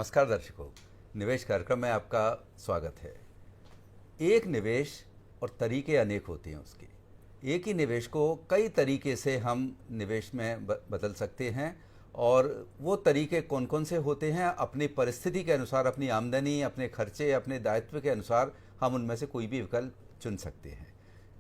नमस्कार दर्शकों, निवेश कार्यक्रम में आपका स्वागत है। एक निवेश और तरीके अनेक होते हैं उसके। एक ही निवेश को कई तरीके से हम निवेश में बदल सकते हैं और वो तरीके कौन कौन से होते हैं, अपनी परिस्थिति के अनुसार, अपनी आमदनी, अपने खर्चे, अपने दायित्व के अनुसार हम उनमें से कोई भी विकल्प चुन सकते हैं।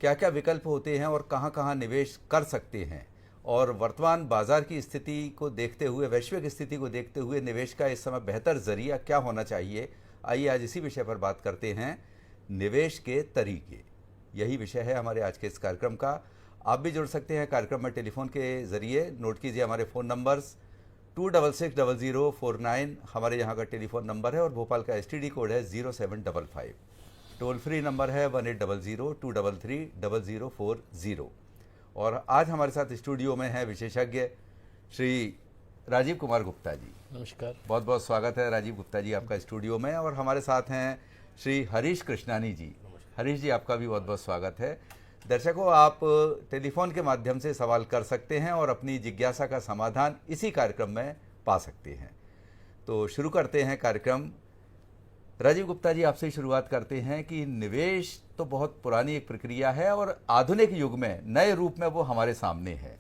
क्या क्या विकल्प होते हैं और कहाँ कहाँ निवेश कर सकते हैं, और वर्तमान बाजार की स्थिति को देखते हुए, वैश्विक स्थिति को देखते हुए निवेश का इस समय बेहतर जरिया क्या होना चाहिए, आइए आज इसी विषय पर बात करते हैं। निवेश के तरीके, यही विषय है हमारे आज के इस कार्यक्रम का। आप भी जुड़ सकते हैं कार्यक्रम में टेलीफोन के जरिए। नोट कीजिए हमारे फ़ोन नंबर्स 266049 हमारे यहाँ का टेलीफोन नंबर है और भोपाल का STD कोड है 0755। टोल फ्री नंबर है 1800-233-0040। और आज हमारे साथ स्टूडियो में है विशेषज्ञ श्री राजीव कुमार गुप्ता जी। नमस्कार, बहुत बहुत स्वागत है राजीव गुप्ता जी आपका स्टूडियो में। और हमारे साथ हैं श्री हरीश कृष्णानी जी। हरीश जी, आपका भी बहुत बहुत स्वागत है। दर्शकों, आप टेलीफोन के माध्यम से सवाल कर सकते हैं और अपनी जिज्ञासा का समाधान इसी कार्यक्रम में पा सकते हैं। तो शुरू करते हैं कार्यक्रम। राजीव गुप्ता जी, आपसे शुरुआत करते हैं कि निवेश तो बहुत पुरानी एक प्रक्रिया है और आधुनिक युग में नए रूप में वो हमारे सामने है।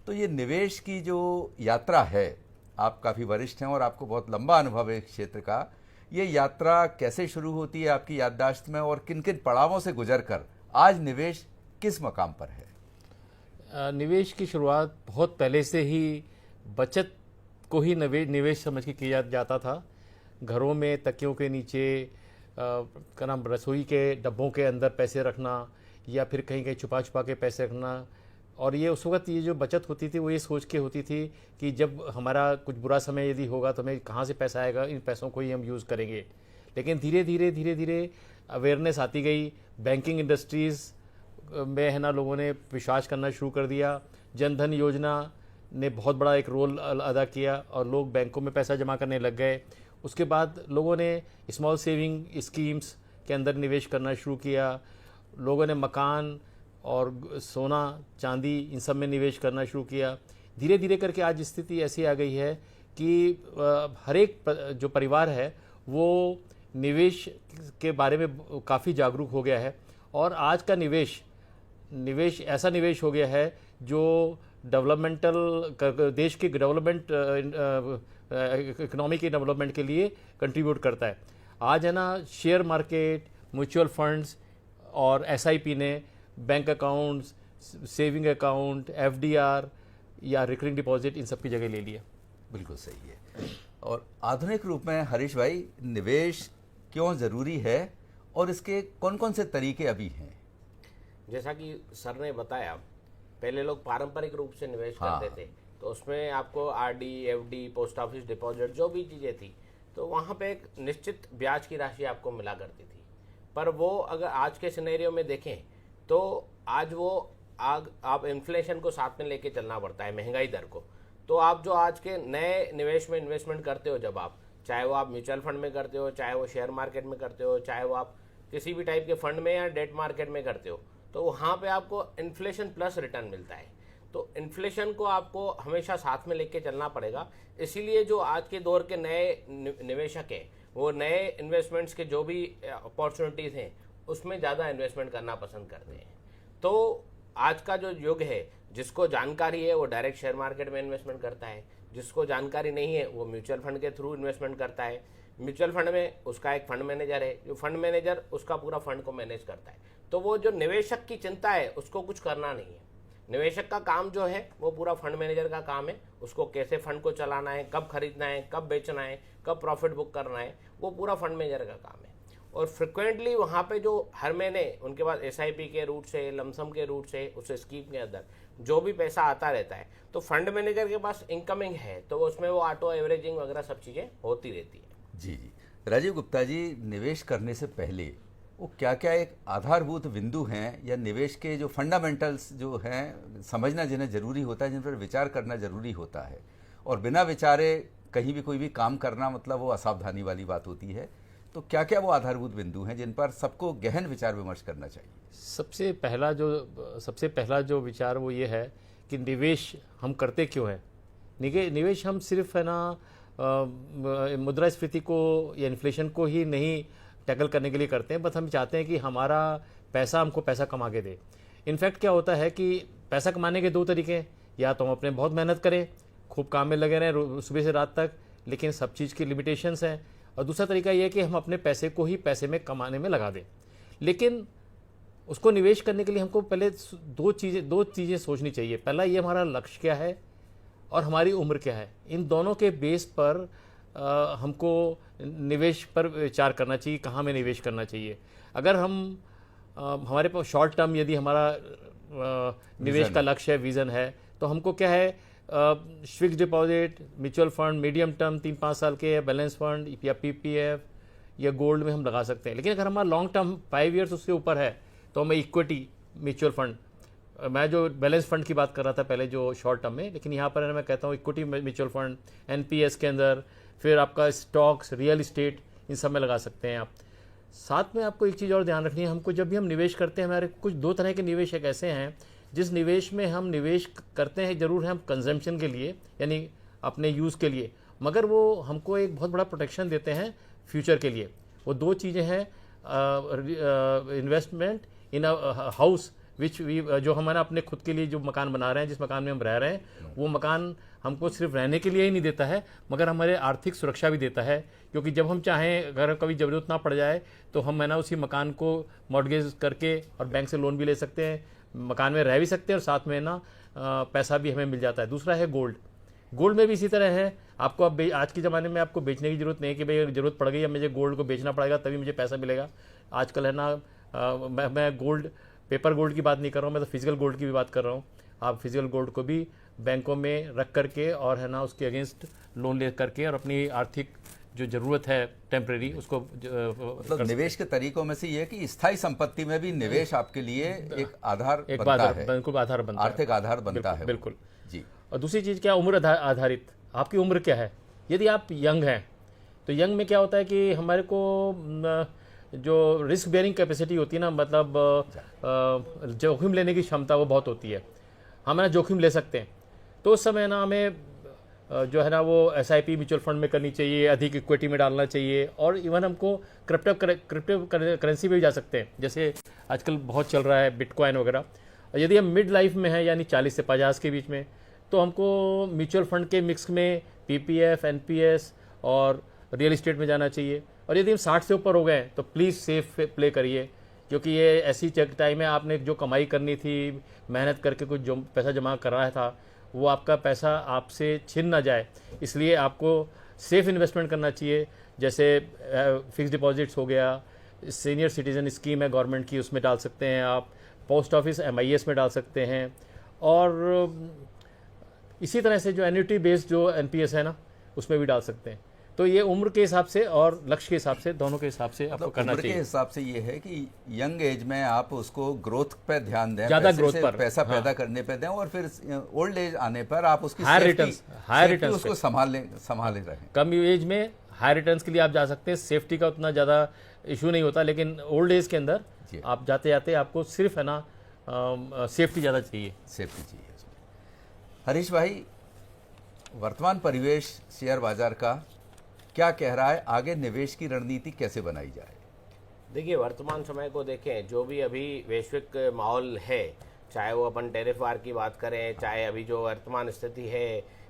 तो ये निवेश की जो यात्रा है, आप काफ़ी वरिष्ठ हैं और आपको बहुत लंबा अनुभव है इस क्षेत्र का। ये यात्रा कैसे शुरू होती है आपकी याददाश्त में, और किन किन पड़ावों से गुजरकर आज निवेश किस मकाम पर है? निवेश की शुरुआत बहुत पहले से ही बचत को ही निवेश समझ के किया जाता था। घरों में तकियों के नीचे का नाम रसोई के डब्बों के अंदर पैसे रखना, या फिर कहीं कहीं छुपा छुपा के पैसे रखना। और ये उस वक्त ये जो बचत होती थी वो ये सोच के होती थी कि जब हमारा कुछ बुरा समय यदि होगा तो हमें कहाँ से पैसा आएगा, इन पैसों को ही हम यूज़ करेंगे। लेकिन धीरे धीरे अवेयरनेस आती गई। बैंकिंग इंडस्ट्रीज़ में है ना, लोगों ने विश्वास करना शुरू कर दिया। जनधन योजना ने बहुत बड़ा एक रोल अदा किया और लोग बैंकों में पैसा जमा करने लग गए। उसके बाद लोगों ने स्मॉल सेविंग स्कीम्स के अंदर निवेश करना शुरू किया। लोगों ने मकान और सोना चांदी इन सब में निवेश करना शुरू किया। धीरे धीरे करके आज स्थिति ऐसी आ गई है कि हर एक जो परिवार है वो निवेश के बारे में काफ़ी जागरूक हो गया है। और आज का निवेश ऐसा निवेश हो गया है जो डेवलपमेंटल, देश के डेवलपमेंट, इकोनॉमी के डेवलपमेंट के लिए कंट्रीब्यूट करता है। आज है ना, शेयर मार्केट, म्यूचुअल फंड्स और SIP ने bank accounts, saving account, FDR या रिकरिंग डिपॉजिट इन सब की जगह ले लिया। बिल्कुल सही है। और आधुनिक रूप में हरीश भाई, निवेश क्यों ज़रूरी है और इसके कौन कौन से तरीके अभी हैं? जैसा कि सर ने बताया, पहले लोग पारंपरिक रूप से निवेश करते थे, तो उसमें आपको RD, FD, post office deposit जो भी चीज़ें थी, तो वहाँ पे एक निश्चित ब्याज की राशि आपको मिला करती थी। पर वो अगर आज के सिनेरियो में देखें तो आज वो आप इन्फ्लेशन को साथ में लेके चलना पड़ता है, महंगाई दर को। तो आप जो आज के नए निवेश में इन्वेस्टमेंट करते हो, जब आप, चाहे वो आप म्यूचुअल फंड में करते हो, चाहे वो शेयर मार्केट में करते हो, चाहे वो आप किसी भी टाइप के फंड में या डेट मार्केट में करते हो, तो वहाँ पे आपको इन्फ्लेशन प्लस रिटर्न मिलता है। तो इन्फ्लेशन को आपको हमेशा साथ में लेके चलना पड़ेगा। इसीलिए जो आज के दौर के नए निवेशक हैं, वो नए इन्वेस्टमेंट्स के जो भी अपॉर्चुनिटीज़ हैं उसमें ज़्यादा इन्वेस्टमेंट करना पसंद करते हैं। तो आज का जो युग है, जिसको जानकारी है वो डायरेक्ट शेयर मार्केट में इन्वेस्टमेंट करता है, जिसको जानकारी नहीं है वो म्यूचुअल फंड के थ्रू इन्वेस्टमेंट करता है। म्यूचुअल फंड में उसका एक फंड मैनेजर है, जो फंड मैनेजर उसका पूरा फंड को मैनेज करता है। तो वो जो निवेशक की चिंता है उसको कुछ करना नहीं है। निवेशक का काम जो है वो पूरा फंड मैनेजर का काम है। उसको कैसे फंड को चलाना है, कब खरीदना है, कब बेचना है, कब प्रॉफिट बुक करना है, वो पूरा फंड मैनेजर का काम है। और फ्रिक्वेंटली वहाँ पे जो हर महीने उनके पास SIP के रूट से, लमसम के रूट से, उस स्कीम के अंदर जो भी पैसा आता रहता है, तो फंड मैनेजर के पास इनकमिंग है, तो उसमें वो ऑटो एवरेजिंग वगैरह सब चीज़ें होती रहती है। जी जी, राजीव गुप्ता जी, निवेश करने से पहले वो क्या क्या एक आधारभूत बिंदु हैं या निवेश के जो फंडामेंटल्स जो हैं, समझना जिन्हें ज़रूरी होता है, जिन पर विचार करना ज़रूरी होता है, और बिना विचारे कहीं भी कोई भी काम करना मतलब वो असावधानी वाली बात होती है। तो क्या क्या वो आधारभूत बिंदु हैं जिन पर सबको गहन विचार विमर्श करना चाहिए? सबसे पहला जो विचार वो ये है कि निवेश हम करते क्यों हैं। निवेश हम सिर्फ है ना मुद्रास्फीति को या इन्फ्लेशन को ही नहीं टैकल करने के लिए करते हैं, बस हम चाहते हैं कि हमारा पैसा हमको पैसा कमा के दे। इनफैक्ट क्या होता है कि पैसा कमाने के दो तरीके हैं, या तो हम अपने बहुत मेहनत करें, खूब काम में लगे रहें सुबह से रात तक, लेकिन सब चीज़ की लिमिटेशंस हैं, और दूसरा तरीका यह है कि हम अपने पैसे को ही पैसे में कमाने में लगा दें। लेकिन उसको निवेश करने के लिए हमको पहले दो चीज़ें सोचनी चाहिए। पहला, ये हमारा लक्ष्य क्या है और हमारी उम्र क्या है। इन दोनों के बेस पर हमको निवेश पर विचार करना चाहिए, कहाँ में निवेश करना चाहिए। अगर हमारे पास शॉर्ट टर्म यदि हमारा निवेश का लक्ष्य है, विज़न है, तो हमको क्या है, fix deposit, mutual fund, medium term 3-5 साल के, बैलेंस फंड या पीपीएफ या गोल्ड में हम लगा सकते हैं। लेकिन अगर हमारा लॉन्ग टर्म 5 ईयर्स उसके ऊपर है तो हमें इक्विटी म्यूचुअल फंड, मैं जो बैलेंस फंड की बात कर रहा था पहले जो शॉर्ट टर्म में, लेकिन यहाँ पर मैं कहता हूँ इक्विटी म्यूचुअल फंड, एनपीएस के अंदर, फिर आपका स्टॉक्स, रियल इस्टेट, इन सब में लगा सकते हैं आप। साथ में आपको एक चीज़ और ध्यान रखनी है, हमको जब भी हम निवेश करते हैं, हमारे कुछ दो तरह के निवेश एक ऐसे हैं जिस निवेश में हम निवेश करते हैं ज़रूर है हम कंजम्पशन के लिए, यानी अपने यूज़ के लिए, मगर वो हमको एक बहुत बड़ा प्रोटेक्शन देते हैं फ्यूचर के लिए। वो दो चीज़ें हैं, investment in a house which we, जो हम है ना अपने खुद के लिए जो मकान बना रहे हैं, जिस मकान में हम रह रहे हैं, वो मकान हमको सिर्फ रहने के लिए ही नहीं देता है, मगर हमारे आर्थिक सुरक्षा भी देता है। क्योंकि जब हम चाहें, अगर कभी ज़रूरत ना पड़ जाए, तो हम है ना उसी मकान को मॉर्गेज करके और बैंक से लोन भी ले सकते हैं, मकान में रह भी सकते हैं, और साथ में ना पैसा भी हमें मिल जाता है। दूसरा है गोल्ड। गोल्ड में भी इसी तरह है, आपको अब आज के ज़माने में आपको बेचने की ज़रूरत नहीं है कि भाई अगर ज़रूरत पड़ गई है मुझे गोल्ड को बेचना पड़ेगा तभी मुझे पैसा मिलेगा। आजकल है ना, मैं गोल्ड, पेपर गोल्ड की बात नहीं कर रहा हूँ, मैं तो फिजिकल गोल्ड की भी बात कर रहा हूँ। आप फिजिकल गोल्ड को भी बैंकों में रख करके और है ना उसके अगेंस्ट लोन ले करके और अपनी आर्थिक जो ज़रूरत है टेम्परेरी उसको मतलब निवेश के तरीकों में से ये है कि स्थायी संपत्ति में भी निवेश आपके लिए एक आधार बनता है, बिल्कुल आधार बनता है, आर्थिक आधार बनता है। बिल्कुल जी। और दूसरी चीज़ क्या, उम्र आधारित, आपकी उम्र क्या है। यदि आप यंग हैं तो यंग में क्या होता है कि हमारे को जो रिस्क बेयरिंग कैपेसिटी होती है ना, मतलब जोखिम लेने की क्षमता वो बहुत होती है, हम ना जोखिम ले सकते हैं। तो उस समय ना हमें जो है ना वो SIP म्यूचुअल फंड में करनी चाहिए, अधिक इक्विटी में डालना चाहिए, और इवन हमको क्रिप्टो करेंसी पे भी जा सकते हैं, जैसे आजकल बहुत चल रहा है बिटकॉइन वगैरह। और यदि हम मिड लाइफ में हैं, यानी 40 से 50 के बीच में, तो हमको म्यूचुअल फंड के मिक्स में PPF, NPS और रियल इस्टेट में जाना चाहिए। और यदि हम 60 से ऊपर हो गए तो प्लीज़ सेफ प्ले करिए, क्योंकि ये ऐसी टाइम है, आपने जो कमाई करनी थी, मेहनत करके कुछ जो पैसा जमा कर रहा था, वो आपका पैसा आपसे छिन ना जाए, इसलिए आपको सेफ इन्वेस्टमेंट करना चाहिए। जैसे फिक्स डिपॉजिट्स हो गया, सीनियर सिटीज़न स्कीम है गवर्नमेंट की, उसमें डाल सकते हैं आप, पोस्ट ऑफिस MIS में डाल सकते हैं, और इसी तरह से जो एन्युटी बेस्ड जो NPS है ना उसमें भी डाल सकते हैं। तो ये उम्र के हिसाब से और लक्ष्य के हिसाब से, दोनों के हिसाब से आपको करना चाहिए। उम्र के हिसाब से ये है कि यंग एज में आप उसको ग्रोथ पे ध्यान दें, ज़्यादा ग्रोथ पर, पैसा पैदा करने पे दें, और फिर ओल्ड एज आने पर आप उसकी हाई रिटर्न्स उसको संभाले रहें। कम एज में हाई रिटर्न्स के लिए आप जा सकते हैं, सेफ्टी का उतना ज़्यादा इशू नहीं होता, लेकिन ओल्ड एज के अंदर आप जाते जाते आपको सिर्फ है ना सेफ्टी ज़्यादा चाहिए, सेफ्टी चाहिए। हरीश भाई, वर्तमान परिवेश शेयर बाजार का क्या कह रहा है, आगे निवेश की रणनीति कैसे बनाई जाए? देखिए, वर्तमान समय को देखें, जो भी अभी वैश्विक माहौल है, चाहे वो अपन टैरिफ वार की बात करें, चाहे अभी जो वर्तमान स्थिति है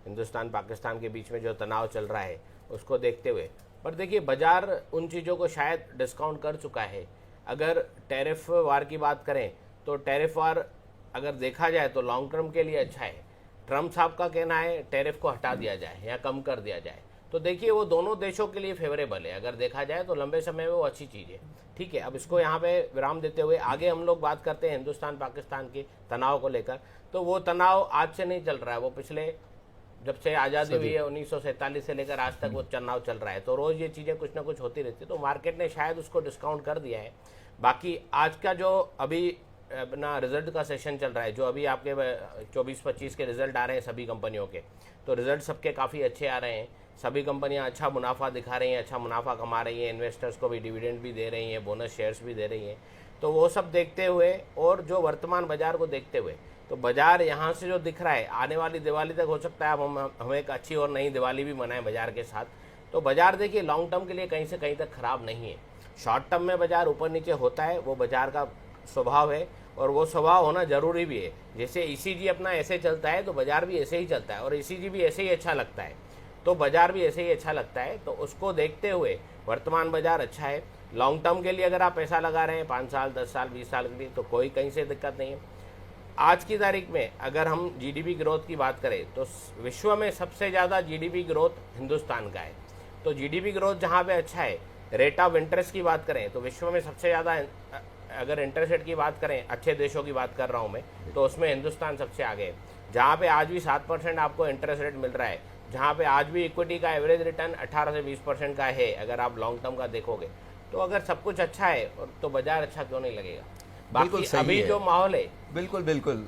हिंदुस्तान पाकिस्तान के बीच में जो तनाव चल रहा है उसको देखते हुए, पर देखिए बाजार उन चीज़ों को शायद डिस्काउंट कर चुका है। अगर टैरिफ वार की बात करें तो टैरिफ वार अगर देखा जाए तो लॉन्ग टर्म के लिए अच्छा है। ट्रम्प साहब का कहना है टैरिफ को हटा दिया जाए या कम कर दिया जाए, तो देखिए वो दोनों देशों के लिए फेवरेबल है। अगर देखा जाए तो लंबे समय में वो अच्छी चीज़ है। ठीक है, अब इसको यहाँ पे विराम देते हुए आगे हम लोग बात करते हैं हिंदुस्तान पाकिस्तान के तनाव को लेकर। तो वो तनाव आज से नहीं चल रहा है, वो पिछले जब से आज़ादी हुई है 1947 से लेकर आज तक वो तनाव चल रहा है। तो रोज़ ये चीज़ें कुछ ना कुछ होती रहती है, तो मार्केट ने शायद उसको डिस्काउंट कर दिया है। बाकी आज का जो अभी अपना रिजल्ट का सेशन चल रहा है, जो अभी आपके 24-25 के रिजल्ट आ रहे हैं सभी कंपनियों के, तो रिजल्ट सबके काफ़ी अच्छे आ रहे हैं। सभी कंपनियां अच्छा मुनाफा दिखा रही हैं, अच्छा मुनाफा कमा रही हैं, इन्वेस्टर्स को भी डिविडेंड भी दे रही हैं, बोनस शेयर्स भी दे रही हैं। तो वो सब देखते हुए और जो वर्तमान बाजार को देखते हुए तो बाजार यहाँ से जो दिख रहा है, आने वाली दिवाली तक हो सकता है अब हम एक अच्छी और नई दिवाली भी मनाएं बाजार के साथ। तो बाजार देखिए लॉन्ग टर्म के लिए कहीं से कहीं तक खराब नहीं है। शॉर्ट टर्म में बाजार ऊपर नीचे होता है, वो बाजार का स्वभाव है और वो स्वभाव होना जरूरी भी है। जैसे ईसीजी अपना ऐसे चलता है तो बाजार भी ऐसे ही चलता है, और ईसीजी भी ऐसे ही अच्छा लगता है तो बाजार भी ऐसे ही अच्छा लगता है। तो उसको देखते हुए वर्तमान बाजार अच्छा है। लॉन्ग टर्म के लिए अगर आप पैसा लगा रहे हैं 5 साल 10 साल 20 साल के लिए, तो कोई कहीं से दिक्कत नहीं है। आज की तारीख में अगर हम जीडीपी ग्रोथ की बात करें तो विश्व में सबसे ज़्यादा जीडीपी ग्रोथ हिंदुस्तान का है। तो जीडीपी ग्रोथ जहाँ पे अच्छा है, रेट ऑफ इंटरेस्ट की बात करें तो विश्व में सबसे ज़्यादा, अगर इंटरेस्ट रेट की बात करें, अच्छे देशों की बात कर रहा हूँ मैं, तो उसमें हिंदुस्तान सबसे आगे है। जहाँ पे आज भी 7% आपको इंटरेस्ट रेट मिल रहा है, जहाँ पे आज भी इक्विटी का एवरेज रिटर्न 18 से 20% का है, अगर आप लॉन्ग टर्म का देखोगे तो अगर सब कुछ अच्छा है तो बाजार अच्छा क्यों नहीं लगेगा। बिल्कुल बाकी सही अभी है। जो माहौल है, बिल्कुल बिल्कुल।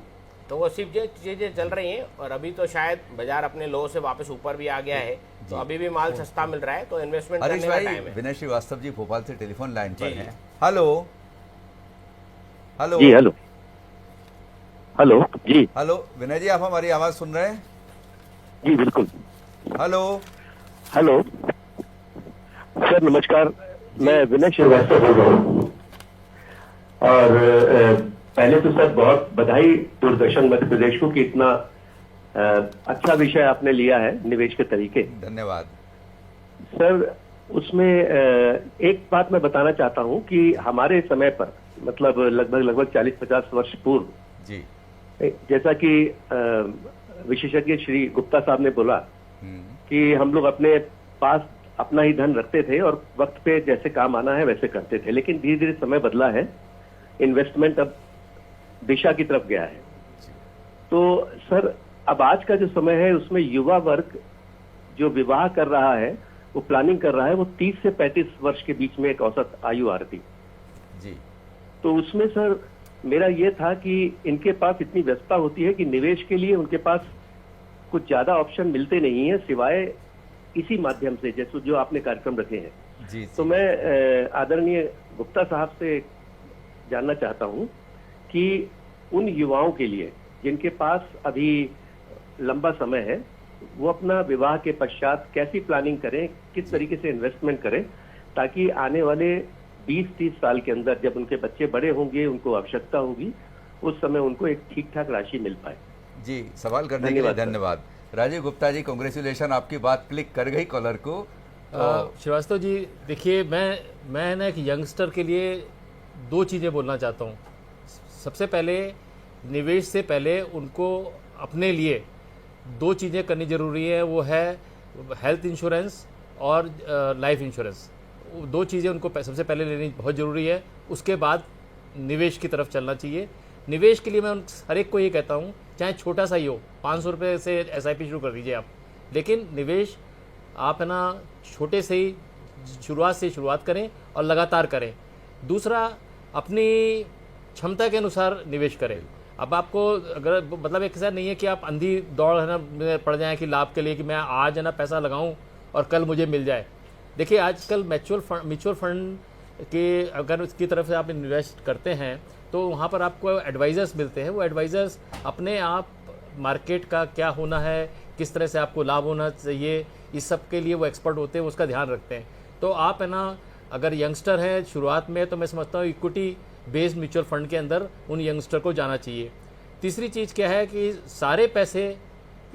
तो वो सिर्फ ये चीज़ें चल रही हैं, और अभी तो शायद बाजार अपने लो से वापस ऊपर भी आ गया है, तो अभी भी माल सस्ता मिल रहा है, तो इन्वेस्टमेंट हरीश करने का भाई, टाइम है। विनय श्रीवास्तव जी भोपाल से टेलीफोन लाइन पर जी। हैं। हेलो हेलो जी हेलो हेलो जी हेलो विनय जी, आप हमारी आवाज सुन रहे हैं? जी बिल्कुल। हेलो हेलो सर, नमस्कार। मैं विनय श्रीवास्तव बोल रहा हूँ। और पहले तो सर बहुत बधाई दूरदर्शन मध्य प्रदेश को कि इतना अच्छा विषय आपने लिया है, निवेश के तरीके। धन्यवाद सर, उसमें एक बात मैं बताना चाहता हूँ कि हमारे समय पर, मतलब लगभग 40-50 वर्ष पूर्व, जी। जैसा कि विशेषज्ञ श्री गुप्ता साहब ने बोला कि हम लोग अपने पास अपना ही धन रखते थे और वक्त पे जैसे काम आना है वैसे करते थे, लेकिन धीरे धीरे समय बदला है, इन्वेस्टमेंट अब दिशा की तरफ गया है। तो सर, अब आज का जो समय है उसमें युवा वर्ग जो विवाह कर रहा है, वो प्लानिंग कर रहा है, वो 30 से 35 वर्ष के बीच में एक औसत आयु आ रही जी। तो उसमें सर मेरा ये था कि इनके पास इतनी व्यस्तता होती है कि निवेश के लिए उनके पास कुछ ज्यादा ऑप्शन मिलते नहीं है सिवाय इसी माध्यम से, जैसे जो आपने कार्यक्रम रखे हैं। जी। तो मैं आदरणीय गुप्ता साहब से जानना चाहता हूं कि उन युवाओं के लिए जिनके पास अभी लंबा समय है, वो अपना विवाह के पश्चात कैसी प्लानिंग करें, किस तरीके से इन्वेस्टमेंट करें, ताकि आने वाले 20-30 साल के अंदर जब उनके बच्चे बड़े होंगे, उनको आवश्यकता होगी, उस समय उनको एक ठीक ठाक राशि मिल पाए। जी, सवाल करने के लिए धन्यवाद सर। धन्यवाद। राजीव गुप्ता जी, कांग्रेचुलेशन, आपकी बात क्लिक कर गई कॉलर को। श्रीवास्तव जी, देखिए मैं ना एक यंगस्टर के लिए 2 चीज़ें बोलना चाहता हूँ। सबसे पहले, निवेश से पहले उनको अपने लिए 2 चीज़ें करनी ज़रूरी है, वो है हेल्थ इंश्योरेंस और लाइफ इंश्योरेंस। 2 चीज़ें उनको सबसे पहले लेनी बहुत ज़रूरी है, उसके बाद निवेश की तरफ चलना चाहिए। निवेश के लिए मैं हर एक को ये कहता हूँ, चाहे छोटा सा ही हो, 500 रुपये से एसआईपी शुरू कर दीजिए आप, लेकिन निवेश आप है ना छोटे से ही शुरुआत करें और लगातार करें। दूसरा, अपनी क्षमता के अनुसार निवेश करें। अब आपको अगर मतलब एक ऐसा नहीं है कि आप अंधी दौड़ है ना पड़ जाएं कि लाभ के लिए कि मैं आज है ना पैसा लगाऊं और कल मुझे मिल जाए। देखिए, आजकल म्यूचुअल फंड के अगर उसकी तरफ से आप इन्वेस्ट करते हैं तो वहाँ पर आपको एडवाइज़र्स मिलते हैं। वो एडवाइज़र्स अपने आप मार्केट का क्या होना है, किस तरह से आपको लाभ होना चाहिए, इस सब के लिए वो एक्सपर्ट होते हैं, उसका ध्यान रखते हैं। तो आप है ना अगर यंगस्टर हैं शुरुआत में, तो मैं समझता हूँ इक्विटी बेस्ड म्यूचुअल फंड के अंदर उन यंगस्टर को जाना चाहिए। तीसरी चीज़ क्या है कि सारे पैसे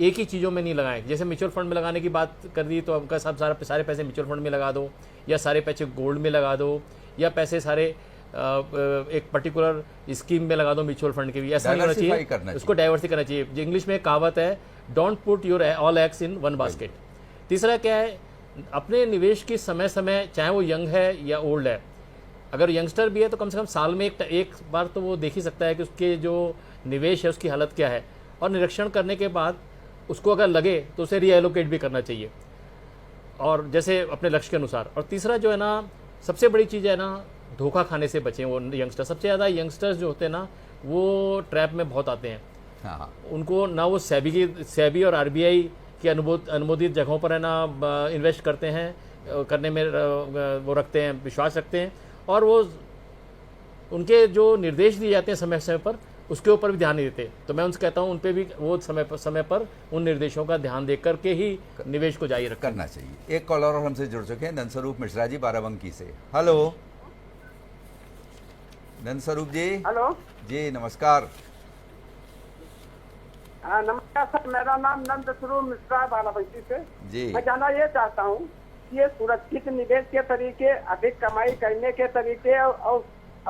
एक ही चीज़ों में नहीं लगाएं। जैसे म्यूचुअल फंड में लगाने की बात कर दी तो आपका सारे पैसे म्यूचुअल फंड में लगा दो, या सारे पैसे गोल्ड में लगा दो, या पैसे सारे एक पर्टिकुलर स्कीम में लगा दो म्यूचुअल फंड के भी। ऐसा नहीं होना चाहिए, उसको डाइवर्सिफाई करना चाहिए। जो इंग्लिश में कहावत है, don't put your all eggs in one basket. तीसरा क्या है, अपने निवेश की समय चाहे वो यंग है या ओल्ड है, अगर यंगस्टर भी है तो कम से कम साल में एक बार तो वो देख ही सकता है कि उसके जो निवेश है उसकी हालत क्या है, और निरीक्षण करने के बाद उसको अगर लगे तो उसे रीएलोकेट भी करना चाहिए, और जैसे अपने लक्ष्य के अनुसार। और तीसरा जो है ना, सबसे बड़ी चीज़ है ना, धोखा खाने से बचें वो यंगस्टर। सबसे ज़्यादा यंगस्टर्स जो होते हैं ना, वो ट्रैप में बहुत आते हैं। हाँ। उनको ना वो सेबी और आरबीआई की अनुमोदित जगहों पर है ना इन्वेस्ट करते हैं, करने में वो रखते हैं, विश्वास रखते हैं, और वो उनके जो निर्देश दिए जाते हैं समय समय पर उसके ऊपर भी ध्यान नहीं देते। तो मैं उनसे कहता हूँ उन पे भी वो समय पर उन निर्देशों का ध्यान देख करके ही निवेश को जारी रखना करना चाहिए। एक कॉलर और हमसे जुड़ चुके हैं, धनस्वरूप मिश्रा जी बाराबंकी से। हेलो धनस्वरूप जी। हेलो जी नमस्कार। नमस्कार सर, मेरा नाम नंद स्वरूप मिश्रा है बाराबंकी से। जी मैं जानना ये चाहता हूँ कि ये सुरक्षित निवेश के तरीके, अधिक कमाई करने के तरीके और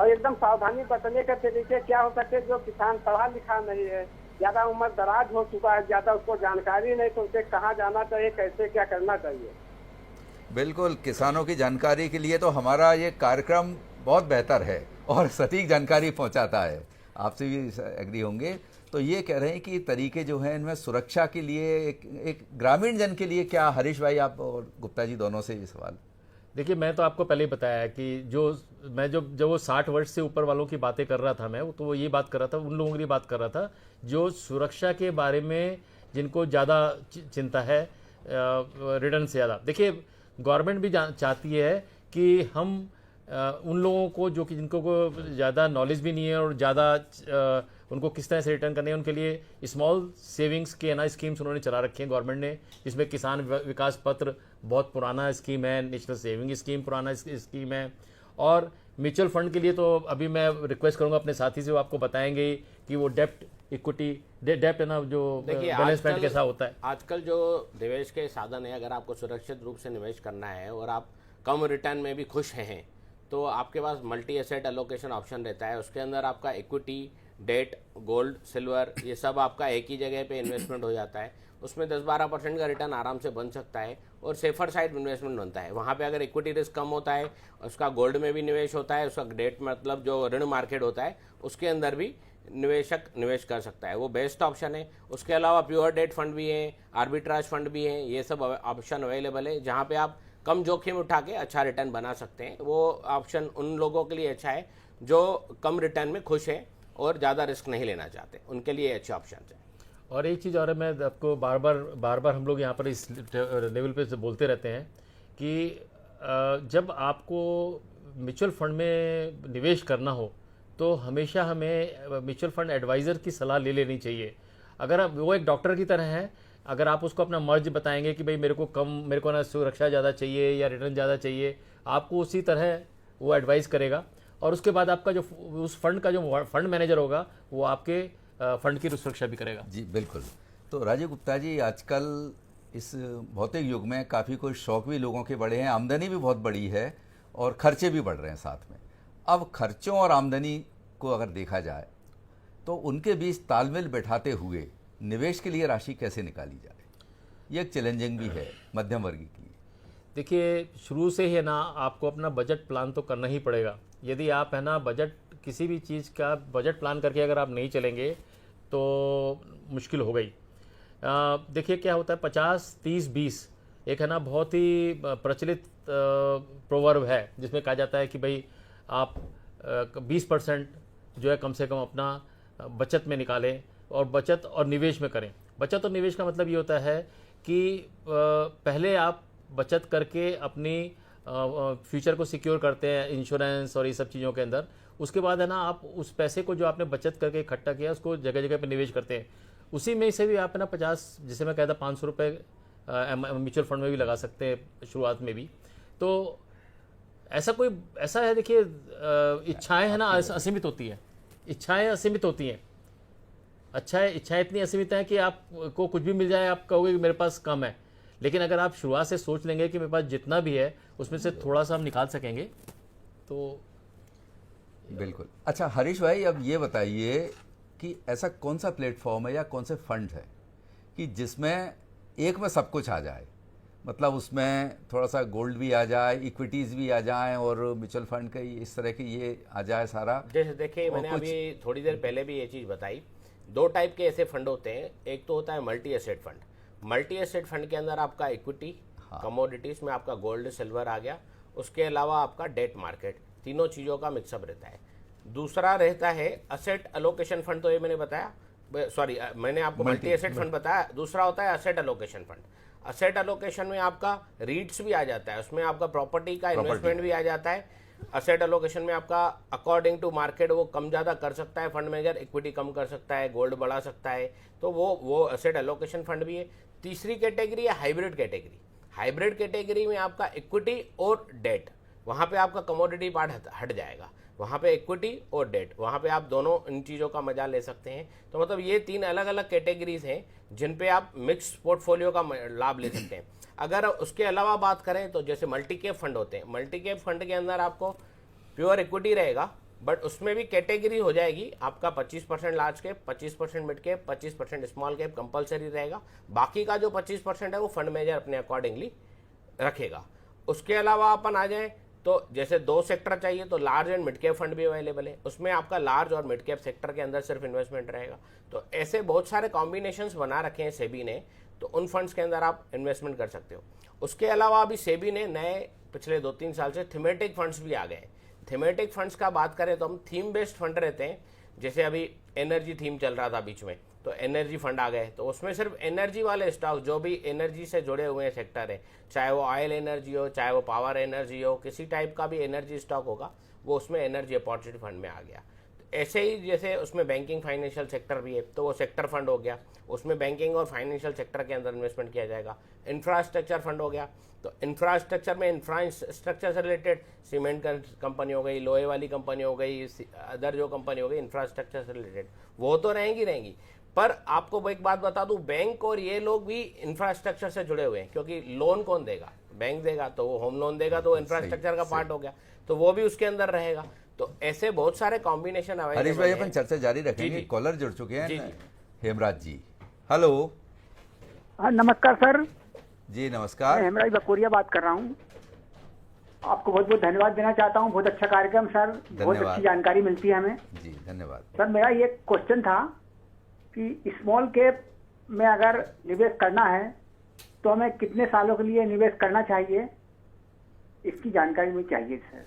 एकदम सावधानी बरतने के तरीके क्या हो सकते हैं? जो किसान पढ़ा लिखा नहीं है, ज्यादा उम्र दराज हो चुका है, ज्यादा उसको जानकारी नहीं, तो उसे कहाँ जाना चाहिए, कैसे क्या करना चाहिए? बिल्कुल, किसानों की जानकारी के लिए तो हमारा ये कार्यक्रम बहुत बेहतर है और सटीक जानकारी पहुंचाता है। आपसे भी एग्री होंगे। तो ये कह रहे हैं कि तरीके जो हैं इनमें सुरक्षा के लिए एक ग्रामीण जन के लिए क्या, हरीश भाई आप और गुप्ता जी दोनों से ये सवाल। देखिए, मैं तो आपको पहले ही बताया है कि जब वो 60 वर्ष से ऊपर वालों की बातें कर रहा था, मैं तो वो ये बात कर रहा था, उन लोगों की बात कर रहा था जो सुरक्षा के बारे में जिनको ज़्यादा चिंता है, रिटर्न से ज़्यादा। देखिए, गवर्नमेंट भी चाहती है कि हम उन लोगों को जो कि जिनको को ज़्यादा नॉलेज भी नहीं है और ज़्यादा उनको किस तरह से रिटर्न करने हैं, उनके लिए स्मॉल सेविंग्स के ना स्कीम्स उन्होंने चला रखी हैं गवर्नमेंट ने। इसमें किसान विकास पत्र बहुत पुराना स्कीम है, नेशनल सेविंग स्कीम पुराना स्कीम है, और म्यूचुअल फंड के लिए तो अभी मैं रिक्वेस्ट करूंगा अपने साथी से, वो आपको बताएंगे कि वो डेप्ट इक्विटी डेप्ट है ना, जो बैलेंस पॉइंट कैसा होता है। आजकल जो निवेश के साधन है, अगर आपको सुरक्षित रूप से निवेश करना है और आप कम रिटर्न में भी खुश हैं, तो आपके पास मल्टी एसेट एलोकेशन ऑप्शन रहता है। उसके अंदर आपका इक्विटी, डेट, गोल्ड, सिल्वर, ये सब आपका एक ही जगह पे इन्वेस्टमेंट हो जाता है। उसमें 10-12% का रिटर्न आराम से बन सकता है और सेफर साइड इन्वेस्टमेंट बनता है। वहाँ पे अगर इक्विटी रिस्क कम होता है, उसका गोल्ड में भी निवेश होता है, उसका डेट मतलब जो ऋण मार्केट होता है उसके अंदर भी निवेशक निवेश कर सकता है, वो बेस्ट ऑप्शन है। उसके अलावा प्योर डेट फंड भी हैं, आर्बिट्राज फंड भी हैं, ये सब ऑप्शन अवेलेबल है जहाँ पे आप कम जोखिम उठा के अच्छा रिटर्न बना सकते हैं। वो ऑप्शन उन लोगों के लिए अच्छा है जो कम रिटर्न में खुश हैं और ज़्यादा रिस्क नहीं लेना चाहते, उनके लिए अच्छे ऑप्शन है। और एक चीज़ और है, मैं आपको बार बार हम लोग यहाँ पर इस लेवल पे बोलते रहते हैं कि जब आपको म्यूचुअल फंड में निवेश करना हो तो हमेशा हमें म्यूचुअल फंड एडवाइज़र की सलाह ले लेनी चाहिए। अगर वो एक डॉक्टर की तरह है, अगर आप उसको अपना मर्ज बताएंगे कि भाई मेरे को ना सुरक्षा ज़्यादा चाहिए या रिटर्न ज़्यादा चाहिए, आपको उसी तरह वो एडवाइस करेगा। और उसके बाद आपका जो उस फंड का जो फंड मैनेजर होगा वो आपके फंड की सुरक्षा भी करेगा। जी बिल्कुल। तो राजीव गुप्ता जी, आजकल इस भौतिक युग में काफ़ी कोई शौक भी लोगों के बढ़े हैं, आमदनी भी बहुत बड़ी है और खर्चे भी बढ़ रहे हैं साथ में। अब खर्चों और आमदनी को अगर देखा जाए तो उनके बीच तालमेल बैठाते हुए निवेश के लिए राशि कैसे निकाली जाए, ये एक चैलेंजिंग भी है मध्यम वर्ग के लिए। देखिए, शुरू से ही है ना आपको अपना बजट प्लान तो करना ही पड़ेगा। यदि आप है ना बजट किसी भी चीज़ का बजट प्लान करके अगर आप नहीं चलेंगे तो मुश्किल हो गई। देखिए क्या होता है, 50-30-20 एक है ना बहुत ही प्रचलित प्रोवर्ब है जिसमें कहा जाता है कि भाई आप 20% जो है कम से कम अपना बचत में निकालें और बचत और निवेश में करें। बचत और निवेश का मतलब ये होता है कि पहले आप बचत करके अपनी फ्यूचर को सिक्योर करते हैं इंश्योरेंस और ये सब चीज़ों के अंदर। उसके बाद है ना आप उस पैसे को जो आपने बचत करके इकट्ठा किया उसको जगह जगह पे निवेश करते हैं। उसी में से भी आप है ना 50, जैसे मैं कहता 500 रुपये म्यूचुअल फंड में भी लगा सकते हैं शुरुआत में भी। तो ऐसा है, देखिए इच्छाएं है ना असीमित होती है, इच्छाएं असीमित होती हैं। इच्छाएं इतनी असीमित हैं कि आपको कुछ भी मिल जाए आप कहोगे कि मेरे पास कम है, लेकिन अगर आप शुरुआत से सोच लेंगे कि मेरे पास जितना भी है उसमें से थोड़ा सा हम निकाल सकेंगे तो बिल्कुल। अच्छा हरीश भाई, अब ये बताइए कि ऐसा कौन सा प्लेटफॉर्म है या कौन से फंड है कि जिसमें एक में सब कुछ आ जाए, मतलब उसमें थोड़ा सा गोल्ड भी आ जाए, इक्विटीज़ भी आ जाए और म्यूचुअल फंड का इस तरह की ये आ जाए सारा। जैसे देखिए, मैंने अभी थोड़ी देर पहले भी ये चीज़ बताई, 2 टाइप के ऐसे फंड होते हैं। एक तो होता है multi asset fund. Multi asset fund के अंदर आपका इक्विटी, कमोडिटीज़ में आपका गोल्ड सिल्वर आ गया, उसके अलावा आपका डेट मार्केट, तीनों चीज़ों का मिक्सअप रहता है। दूसरा रहता है असेट एलोकेशन फंड, तो ये मैंने बताया, सॉरी मैंने आपको मल्टी एसेट फंड बताया। दूसरा होता है asset allocation fund. Asset allocation में आपका रीट्स भी आ जाता है, उसमें आपका प्रॉपर्टी का इन्वेस्टमेंट भी आ जाता है, असेट एलोकेशन में आपका अकॉर्डिंग टू मार्केट वो कम ज़्यादा कर सकता है फंड मैनेजर, इक्विटी कम कर सकता है, गोल्ड बढ़ा सकता है, तो वो असेट एलोकेशन फंड भी है। तीसरी कैटेगरी है हाइब्रिड कैटेगरी। हाइब्रिड कैटेगरी में आपका इक्विटी और डेट, वहाँ पे आपका कमोडिटी पार्ट हट जाएगा, वहाँ पे इक्विटी और डेट, वहाँ पे आप दोनों इन चीज़ों का मजा ले सकते हैं। तो मतलब ये 3 अलग अलग कैटेगरीज हैं जिन पे आप मिक्स पोर्टफोलियो का लाभ ले सकते हैं। अगर उसके अलावा बात करें तो जैसे मल्टी कैप फंड होते हैं, मल्टी कैप फंड के अंदर आपको प्योर इक्विटी रहेगा, बट उसमें भी कैटेगरी हो जाएगी आपका 25% large cap, 25% mid cap, 25% small cap compulsory रहेगा। बाकी का जो 25% है वो फंड मैनेजर अपने अकॉर्डिंगली रखेगा। उसके अलावा अपन आ जाएं तो जैसे 2 सेक्टर चाहिए तो large and mid cap fund भी अवेलेबल है, उसमें आपका लार्ज और मिड कैप सेक्टर के अंदर सिर्फ इन्वेस्टमेंट रहेगा। तो ऐसे बहुत सारे कॉम्बिनेशंस बना रखे हैं सेबी ने, तो उन फंड्स के अंदर आप इन्वेस्टमेंट कर सकते हो। उसके अलावा अभी सेबी ने नए पिछले 2-3 साल से थीमेटिक फंड्स भी आ गए हैं। थीमेटिक फंड्स का बात करें तो हम थीम बेस्ड फंड रहते हैं, जैसे अभी एनर्जी थीम चल रहा था बीच में, तो एनर्जी फंड आ गए, तो उसमें सिर्फ एनर्जी वाले स्टॉक जो भी एनर्जी से जुड़े हुए हैं सेक्टर है, चाहे वो ऑयल एनर्जी हो, चाहे वो पावर एनर्जी हो, किसी टाइप का भी एनर्जी स्टॉक होगा वो उसमें एनर्जी अपॉर्चुनिटी फंड में आ गया। ऐसे ही जैसे उसमें बैंकिंग फाइनेंशियल सेक्टर भी है तो वो सेक्टर फंड हो गया, उसमें बैंकिंग और फाइनेंशियल सेक्टर के अंदर इन्वेस्टमेंट किया जाएगा। इंफ्रास्ट्रक्चर फंड हो गया, तो इंफ्रास्ट्रक्चर में इंफ्रास्ट्रक्चर से रिलेटेड सीमेंट कंपनी हो गई, लोहे वाली कंपनी हो गई, अदर जो कंपनी हो गई इंफ्रास्ट्रक्चर से रिलेटेड, वो तो रहेंगी। पर आपको एक बात बता दूं, बैंक और ये लोग भी इंफ्रास्ट्रक्चर से जुड़े हुए हैं, क्योंकि लोन कौन देगा? बैंक देगा, तो वो होम लोन देगा तो इंफ्रास्ट्रक्चर का पार्ट हो गया, तो वो भी उसके अंदर रहेगा। तो ऐसे बहुत सारे कॉम्बिनेशन अवेलेबल हरीश भाई अपन चर्चा जारी रखेंगे। कॉलर जुड़ चुके हैं हेमराज जी। हेलो। हाँ नमस्कार सर। जी नमस्कार। मैं हेमराज बकोरिया बात कर रहा हूँ। आपको बहुत बहुत धन्यवाद देना चाहता हूँ, बहुत अच्छा कार्यक्रम सर, बहुत अच्छी जानकारी मिलती है हमें। जी धन्यवाद सर। मेरा ये क्वेश्चन था कि स्मॉल कैप में अगर निवेश करना है तो हमें कितने सालों के लिए निवेश करना चाहिए, इसकी जानकारी मुझे चाहिए सर।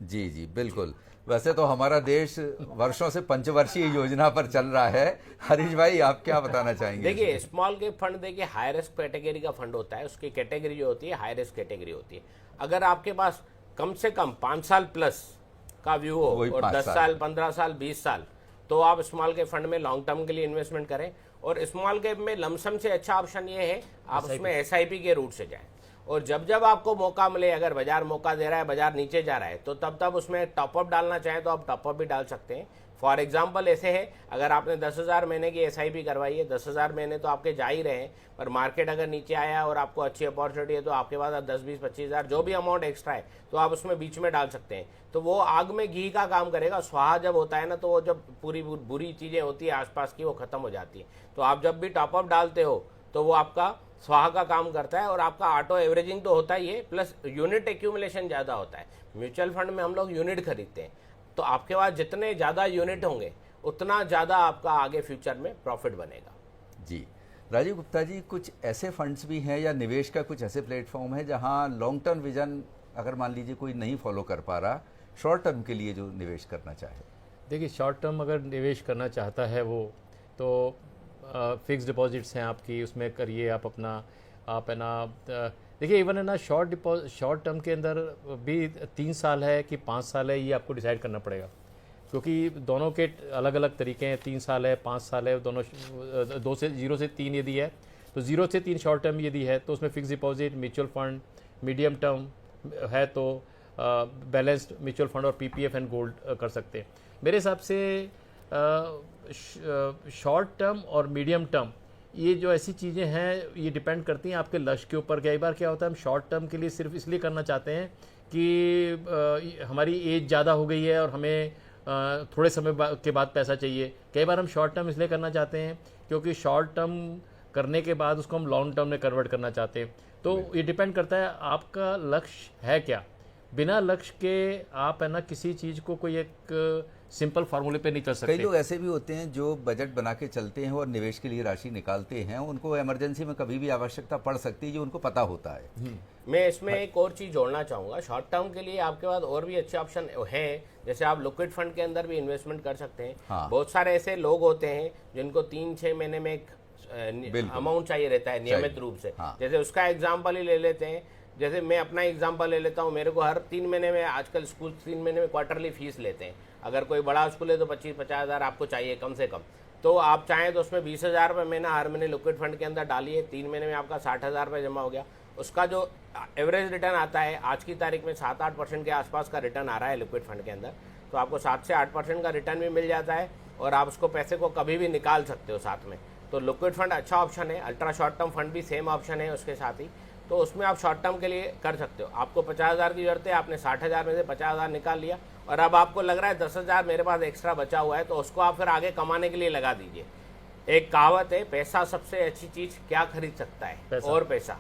जी जी बिल्कुल। वैसे तो हमारा देश वर्षों से पंचवर्षीय योजना पर चल रहा है। हरीश भाई आप क्या बताना चाहेंगे? देखिए स्मॉल कैप फंड देखिए हाई रिस्क कैटेगरी का फंड होता है, उसकी कैटेगरी जो होती है हाई रिस्क कैटेगरी होती है। अगर आपके पास कम से कम 5 साल प्लस का व्यू हो और 10 साल 15 साल 20 साल, तो आप स्मॉल कैप फंड में लॉन्ग टर्म के लिए इन्वेस्टमेंट करें। और स्मॉल कैप में लमसम से अच्छा ऑप्शन ये है आप उसमें SIP के रूट से जाएं, और जब जब आपको मौका मिले, अगर बाजार मौका दे रहा है, बाजार नीचे जा रहा है, तो तब उसमें टॉपअप डालना चाहें तो आप टॉपअप भी डाल सकते हैं। फॉर एग्जांपल ऐसे है, अगर आपने 10,000 महीने की SIP करवाई है, 10,000 महीने तो आपके जा ही रहे हैं, पर मार्केट अगर नीचे आया और आपको अच्छी अपॉर्चुनिटी है तो आपके पास 10, 20, 25,000 जो भी अमाउंट एक्स्ट्रा है तो आप उसमें बीच में डाल सकते हैं। तो वो आग में घी का काम करेगा। स्वाहा जब होता है ना, तो वो जब पूरी बुरी चीज़ें होती है आसपास की, वो खत्म हो जाती है। तो आप जब भी टॉपअप डालते हो तो वो आपका स्वाहा का काम करता है, और आपका ऑटो एवरेजिंग तो होता ही है, प्लस यूनिट एक्यूमुलेशन ज़्यादा होता है। म्यूचुअल फंड में हम लोग यूनिट खरीदते हैं, तो आपके पास जितने ज़्यादा यूनिट होंगे उतना ज़्यादा आपका आगे फ्यूचर में प्रॉफिट बनेगा। जी राजीव गुप्ता जी, कुछ ऐसे फंड्स भी हैं या निवेश का कुछ ऐसे प्लेटफॉर्म है जहां लॉन्ग टर्म विजन अगर मान लीजिए कोई नहीं फॉलो कर पा रहा, शॉर्ट टर्म के लिए जो निवेश करना चाहे? देखिए शॉर्ट टर्म अगर निवेश करना चाहता है वो, तो फिक्स डिपॉजिट्स हैं आपकी, उसमें करिए आप अपना, आप है ना, देखिए इवन है ना शॉर्ट टर्म के अंदर भी 3 साल है कि 5 साल है, ये आपको डिसाइड करना पड़ेगा, क्योंकि दोनों के अलग अलग तरीके हैं। 3 साल है, 5 साल है, दोनों 0 से 3 यदि है तो 0 से 3 शॉर्ट टर्म यदि है तो उसमें fix deposit, mutual fund, medium term है तो बैलेंस्ड म्यूचुअल फंड और PPF एंड गोल्ड कर सकते हैं। मेरे हिसाब से शॉर्ट टर्म और मीडियम टर्म ये जो ऐसी चीज़ें हैं ये डिपेंड करती हैं आपके लक्ष्य के ऊपर। कई बार क्या होता है हम शॉर्ट टर्म के लिए सिर्फ इसलिए करना चाहते हैं कि हमारी एज ज़्यादा हो गई है और हमें थोड़े समय के बाद पैसा चाहिए। कई बार हम शॉर्ट टर्म इसलिए करना चाहते हैं क्योंकि शॉर्ट टर्म करने के बाद उसको हम लॉन्ग टर्म में कन्वर्ट करना चाहते हैं। तो ये डिपेंड करता है आपका लक्ष्य है क्या। बिना लक्ष्य के आप है ना किसी चीज़ को कोई एक सिंपल फार्मूले पे नहीं चल सकते। कई लोग ऐसे भी होते हैं जो बजट बना के चलते हैं और निवेश के लिए राशि निकालते हैं, उनको इमरजेंसी में कभी भी आवश्यकता पड़ सकती है, जो उनको पता होता है। मैं इसमें एक और चीज़ जोड़ना चाहूँगा। शॉर्ट टर्म के लिए आपके पास और भी अच्छे ऑप्शन हैं, जैसे आप लिक्विड फंड के अंदर भी इन्वेस्टमेंट कर सकते हैं। हाँ। बहुत सारे ऐसे लोग होते हैं जिनको 3-6 महीने में एक अमाउंट चाहिए रहता है नियमित रूप से। हाँ। जैसे उसका एग्जाम्पल ही ले लेते हैं, जैसे मैं अपना एग्जांपल ले लेता हूँ, मेरे को हर 3 महीने में, आजकल स्कूल 3 महीने में क्वार्टरली फीस लेते हैं। अगर कोई बड़ा स्कूल है तो 25-50 हज़ार आपको चाहिए कम से कम। तो आप चाहें तो उसमें 20 हज़ार रुपये महीना हर महीने लिक्विड फंड के अंदर डालिए, 3 महीने में आपका 60 हज़ार रुपये जमा हो गया। उसका जो एवरेज रिटर्न आता है आज की तारीख में 7-8% के आसपास का रिटर्न आ रहा है लिक्विड फंड के अंदर। तो आपको 7 से 8% का रिटर्न भी मिल जाता है और आप उसको पैसे को कभी भी निकाल सकते हो साथ में। तो लिक्विड फंड अच्छा ऑप्शन है। अल्ट्रा शॉर्ट टर्म फंड भी सेम ऑप्शन है उसके साथ ही। तो उसमें आप शॉर्ट टर्म के लिए कर सकते हो। आपको 50 हज़ार की जरूरत है, आपने 60 हज़ार में से 50 हज़ार निकाल लिया और अब आपको लग रहा है 10 हज़ार मेरे पास एक्स्ट्रा बचा हुआ है, तो उसको आप फिर आगे कमाने के लिए लगा दीजिए। एक कहावत है, पैसा सबसे अच्छी चीज क्या खरीद सकता है? पैसा। और पैसा।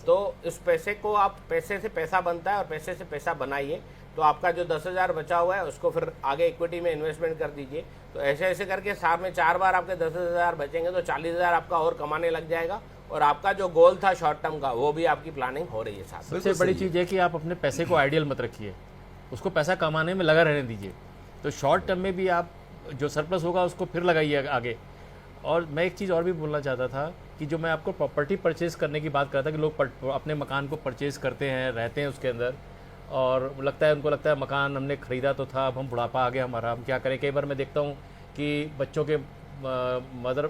तो इस पैसे को आप, पैसे से पैसा बनता है और पैसे से पैसा बनाइए। तो आपका जो 10 हज़ार बचा हुआ है उसको फिर आगे इक्विटी में इन्वेस्टमेंट कर दीजिए। तो ऐसे ऐसे करके साल में 4 बार आपके 10 हज़ार बचेंगे तो 40 हज़ार आपका और कमाने लग जाएगा और आपका जो गोल था शॉर्ट टर्म का वो भी आपकी प्लानिंग हो रही है साथ में। सबसे बड़ी चीज़ है कि आप अपने पैसे को आइडियल मत रखिए, उसको पैसा कमाने में लगा रहने दीजिए। तो शॉर्ट टर्म में भी आप जो सरप्लस होगा उसको फिर लगाइए आगे। और मैं एक चीज़ और भी बोलना चाहता था कि जो मैं आपको प्रॉपर्टी परचेज़ करने की बात कर रहा था कि लोग अपने मकान को परचेज़ करते हैं, रहते हैं उसके अंदर, और उनको लगता है मकान हमने ख़रीदा तो था, अब हम बुढ़ापा आ गया हमारा, हम क्या करें। कई बार मैं देखता हूँ कि बच्चों के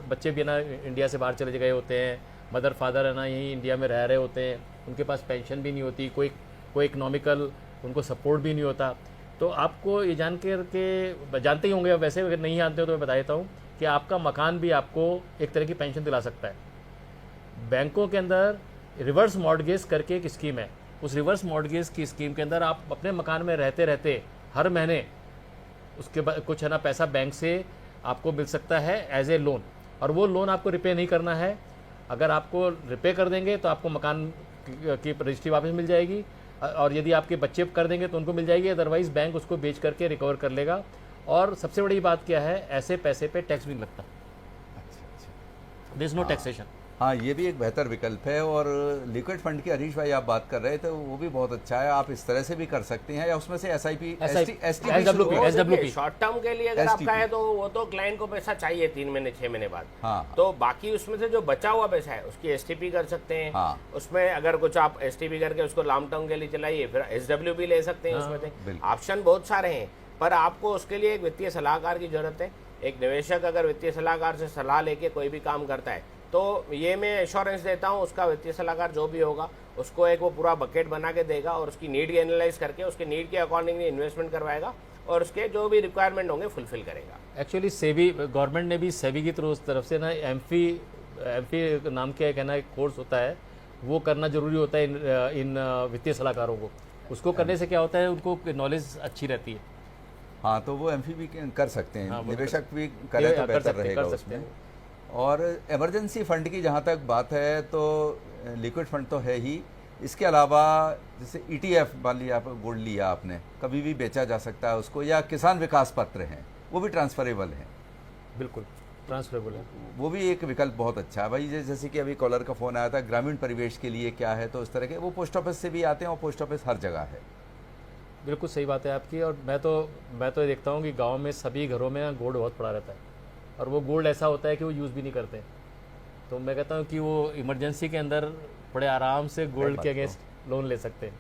बच्चे भी ना इंडिया से बाहर चले गए होते हैं, मदर फादर है ना यहीं इंडिया में रह रहे होते हैं, उनके पास पेंशन भी नहीं होती, कोई इकोनॉमिकल उनको सपोर्ट भी नहीं होता। तो आपको ये जान कर के, जानते ही होंगे वैसे, अगर नहीं जानते हो तो मैं बता देता हूँ कि आपका मकान भी आपको एक तरह की पेंशन दिला सकता है। बैंकों के अंदर रिवर्स मॉर्टगेज करके एक स्कीम है, उस रिवर्स मॉर्टगेज की स्कीम के अंदर आप अपने मकान में रहते रहते हर महीने उसके बाद कुछ है ना पैसा बैंक से आपको मिल सकता है एज ए लोन, और वो लोन आपको रिपे नहीं करना है। अगर आपको रिपे कर देंगे तो आपको मकान की रजिस्ट्री वापस मिल जाएगी, और यदि आपके बच्चे कर देंगे तो उनको मिल जाएगी, अदरवाइज बैंक उसको बेच करके रिकवर कर लेगा। और सबसे बड़ी बात क्या है, ऐसे पैसे पे टैक्स भी नहीं लगता। There is no taxation. हाँ, ये भी एक बेहतर विकल्प है। और लिक्विड फंड की हरीश भाई आप बात कर रहे थे, वो भी बहुत अच्छा है। आप इस तरह से भी कर सकते हैं, या उसमें से SIP SWP शॉर्ट टर्म के लिए अगर आपका है तो वो तो क्लाइंट को पैसा चाहिए 3 महीने 6 महीने बाद। हाँ। तो बाकी उसमें से जो बचा हुआ पैसा है उसकी STP कर सकते हैं। हाँ। उसमें अगर कुछ आप STP करके उसको लॉन्ग टर्म के लिए चलाइए, फिर SWP ले सकते हैं। उसमें से ऑप्शन बहुत सारे हैं, पर आपको उसके लिए एक वित्तीय सलाहकार की जरूरत है। एक निवेशक अगर वित्तीय सलाहकार से सलाह लेके कोई भी काम करता है तो ये मैं एश्योरेंस देता हूँ, उसका वित्तीय सलाहकार जो भी होगा उसको एक वो पूरा बकेट बना के देगा और उसकी नीड की एनालाइज करके उसके नीड के अकॉर्डिंग इन्वेस्टमेंट करवाएगा और उसके जो भी रिक्वायरमेंट होंगे फुलफिल करेगा। एक्चुअली सेबी, गवर्नमेंट ने भी सेबी की तरफ से ना एमफी नाम का एक है ना एक कोर्स होता है, वो करना जरूरी होता है इन वित्तीय सलाहकारों को। उसको करने से क्या होता है, उनको नॉलेज अच्छी रहती है। हाँ, तो वो MFI भी कर सकते हैं। हाँ, निवेशक भी करे तो बेहतर रहेगा उसमें। और इमरजेंसी फंड की जहाँ तक बात है तो लिक्विड फंड तो है ही, इसके अलावा जैसे ETF मान लिया, आप गोल्ड लिया आपने, कभी भी बेचा जा सकता है उसको, या किसान विकास पत्र हैं वो भी ट्रांसफरेबल हैं। बिल्कुल ट्रांसफरेबल है, वो भी एक विकल्प बहुत अच्छा है भाई। जैसे कि अभी कॉलर का फ़ोन आया था, ग्रामीण परिवेश के लिए क्या है, तो इस तरह के वो पोस्ट ऑफिस से भी आते हैं और पोस्ट ऑफिस हर जगह है। बिल्कुल सही बात है आपकी। और मैं तो देखता हूँ कि गांव में सभी घरों में गोल्ड बहुत पड़ा रहता है, और वो गोल्ड ऐसा होता है कि वो यूज़ भी नहीं करते। तो मैं कहता हूँ कि वो इमरजेंसी के अंदर बड़े आराम से गोल्ड के अगेंस्ट लोन ले सकते हैं।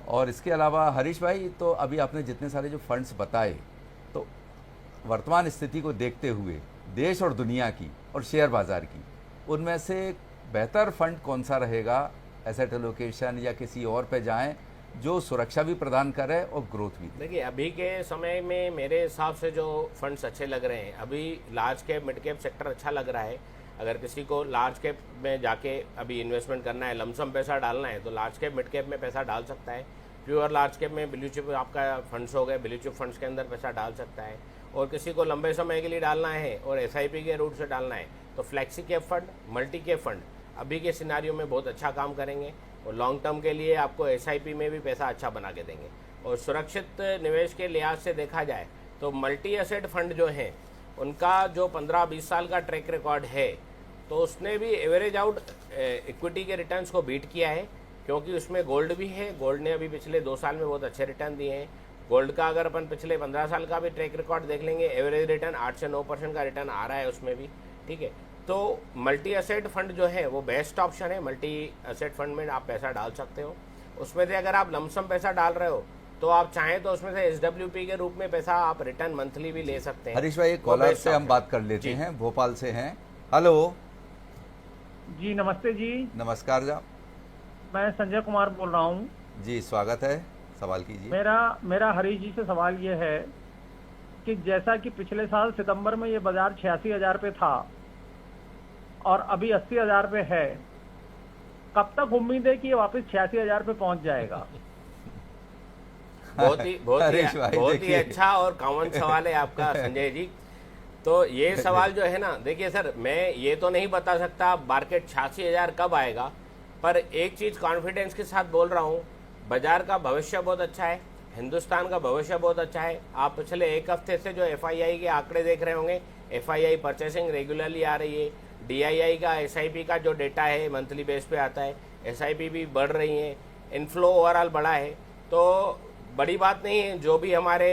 और इसके अलावा हरीश भाई, तो अभी आपने जितने सारे जो फंड्स बताए, तो वर्तमान स्थिति को देखते हुए देश और दुनिया की और शेयर बाज़ार की, उनमें से बेहतर फंड कौन सा रहेगा? एसेट एलोकेशन या किसी और पे जाएं जो सुरक्षा भी प्रदान करे और ग्रोथ भी? देखिए, अभी के समय में मेरे हिसाब से जो फंड्स अच्छे लग रहे हैं, अभी large cap mid cap sector अच्छा लग रहा है। अगर किसी को लार्ज कैप में जाके अभी इन्वेस्टमेंट करना है, लमसम पैसा डालना है, तो लार्ज कैप मिड कैप में पैसा डाल सकता है। प्योर लार्ज कैप में ब्लू चिप आपका फंड्स हो गए, ब्लू चिप फंड्स के अंदर पैसा डाल सकता है। और किसी को लंबे समय के लिए डालना है और SIP के रूट से डालना है तो flexi cap fund, multi cap fund अभी के सिनारियो में बहुत अच्छा काम करेंगे और लॉन्ग टर्म के लिए आपको SIP में भी पैसा अच्छा बना के देंगे। और सुरक्षित निवेश के लिहाज से देखा जाए तो मल्टी एसेट फंड जो हैं उनका जो 15-20 साल का ट्रैक रिकॉर्ड है, तो उसने भी एवरेज आउट इक्विटी के रिटर्न्स को बीट किया है, क्योंकि उसमें गोल्ड भी है। गोल्ड ने अभी पिछले 2 साल में बहुत अच्छे रिटर्न दिए हैं। गोल्ड का अगर अपन पिछले 15 साल का भी ट्रैक रिकॉर्ड देख लेंगे, एवरेज रिटर्न 8 से 9% का रिटर्न आ रहा है उसमें भी, ठीक है। तो मल्टी एसेट फंड जो है वो बेस्ट ऑप्शन है। मल्टी एसेट फंड में आप पैसा डाल सकते हो। उसमें से अगर आप लमसम पैसा डाल रहे हो तो आप चाहें तो उसमें से SWP के रूप में पैसा आप रिटर्न मंथली भी ले सकते हैं। हरीश भाई, वो कॉलर best से हम option बात कर लेते हैं, भोपाल से हैं। हेलो, जी नमस्ते जी, नमस्कार जा मैं संजय कुमार बोल रहा हूँ। जी, स्वागत है, सवाल कीजिए। मेरा हरीश जी से सवाल ये है कि जैसा कि पिछले साल सितंबर में ये बाजार 86,000 पे था और अभी 80,000 पे है, कब तक उम्मीद है कि ये वापस 86,000 पे पहुंच जाएगा? हरीश भाई, बहुत ही देखिए। अच्छा और कॉमन सवाल है आपका संजय जी। तो ये सवाल जो है ना, देखिए सर, मैं ये तो नहीं बता सकता मार्केट 86,000 कब आएगा, पर एक चीज़ कॉन्फिडेंस के साथ बोल रहा हूँ, बाजार का भविष्य बहुत अच्छा है, हिंदुस्तान का भविष्य बहुत अच्छा है। आप पिछले एक हफ्ते से जो FII के आंकड़े देख रहे होंगे, FII परचेसिंग रेगुलरली आ रही है, DII का SIP का जो डेटा है मंथली बेस पे आता है, SIP भी बढ़ रही है, इनफ्लो ओवरऑल बढ़ा है। तो बड़ी बात नहीं है, जो भी हमारे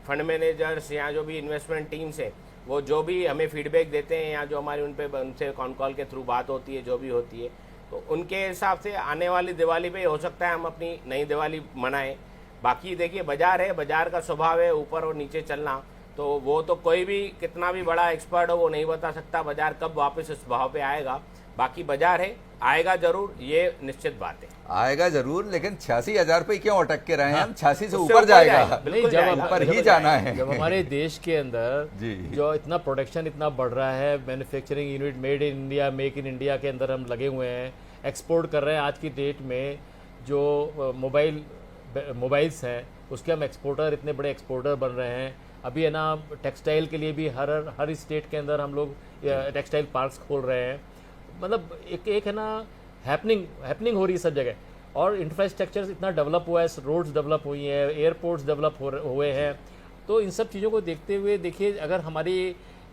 फंड मैनेजर्स या जो भी इन्वेस्टमेंट टीम्स है वो जो भी हमें फीडबैक देते हैं या जो हमारी उनसे कॉन कॉल के थ्रू बात होती है, जो भी होती है, तो उनके हिसाब से आने वाली दिवाली पे हो सकता है हम अपनी नई दिवाली मनाएं। बाकी देखिए, बाजार है, बाजार का स्वभाव है ऊपर और नीचे चलना, तो वो तो कोई भी कितना भी बड़ा एक्सपर्ट हो वो नहीं बता सकता बाजार कब वापस इस भाव पे आएगा। बाकी बाजार है, आएगा जरूर, ये निश्चित बात है, आएगा जरूर, लेकिन 86,000 पे क्यों अटक के रहे हैं हम? 86 से उससे ऊपर ऊपर जाएगा, जाएगा, नहीं, बिल्कुल जब जाएगा, ऊपर ही बिल्कुल जाना जाएगा। है। जब हमारे देश के अंदर जी। जो इतना प्रोडक्शन इतना बढ़ रहा है, manufacturing unit made in India, make in India के अंदर हम लगे हुए हैं, एक्सपोर्ट कर रहे हैं। आज की डेट में जो मोबाइल्स हैं उसके हम एक्सपोर्टर, इतने बड़े एक्सपोर्टर बन रहे हैं। अभी है ना, टेक्सटाइल के लिए भी हर स्टेट के अंदर हम लोग टेक्सटाइल पार्क्स खोल रहे हैं। मतलब एक है ना, हैपनिंग हो रही है सब जगह, और इंफ्रास्ट्रक्चर इतना डेवलप हुआ है, रोड्स डेवलप हुई हैं, एयरपोर्ट्स डेवलप हुए हैं। तो इन सब चीज़ों को देखते हुए देखिए, अगर हमारी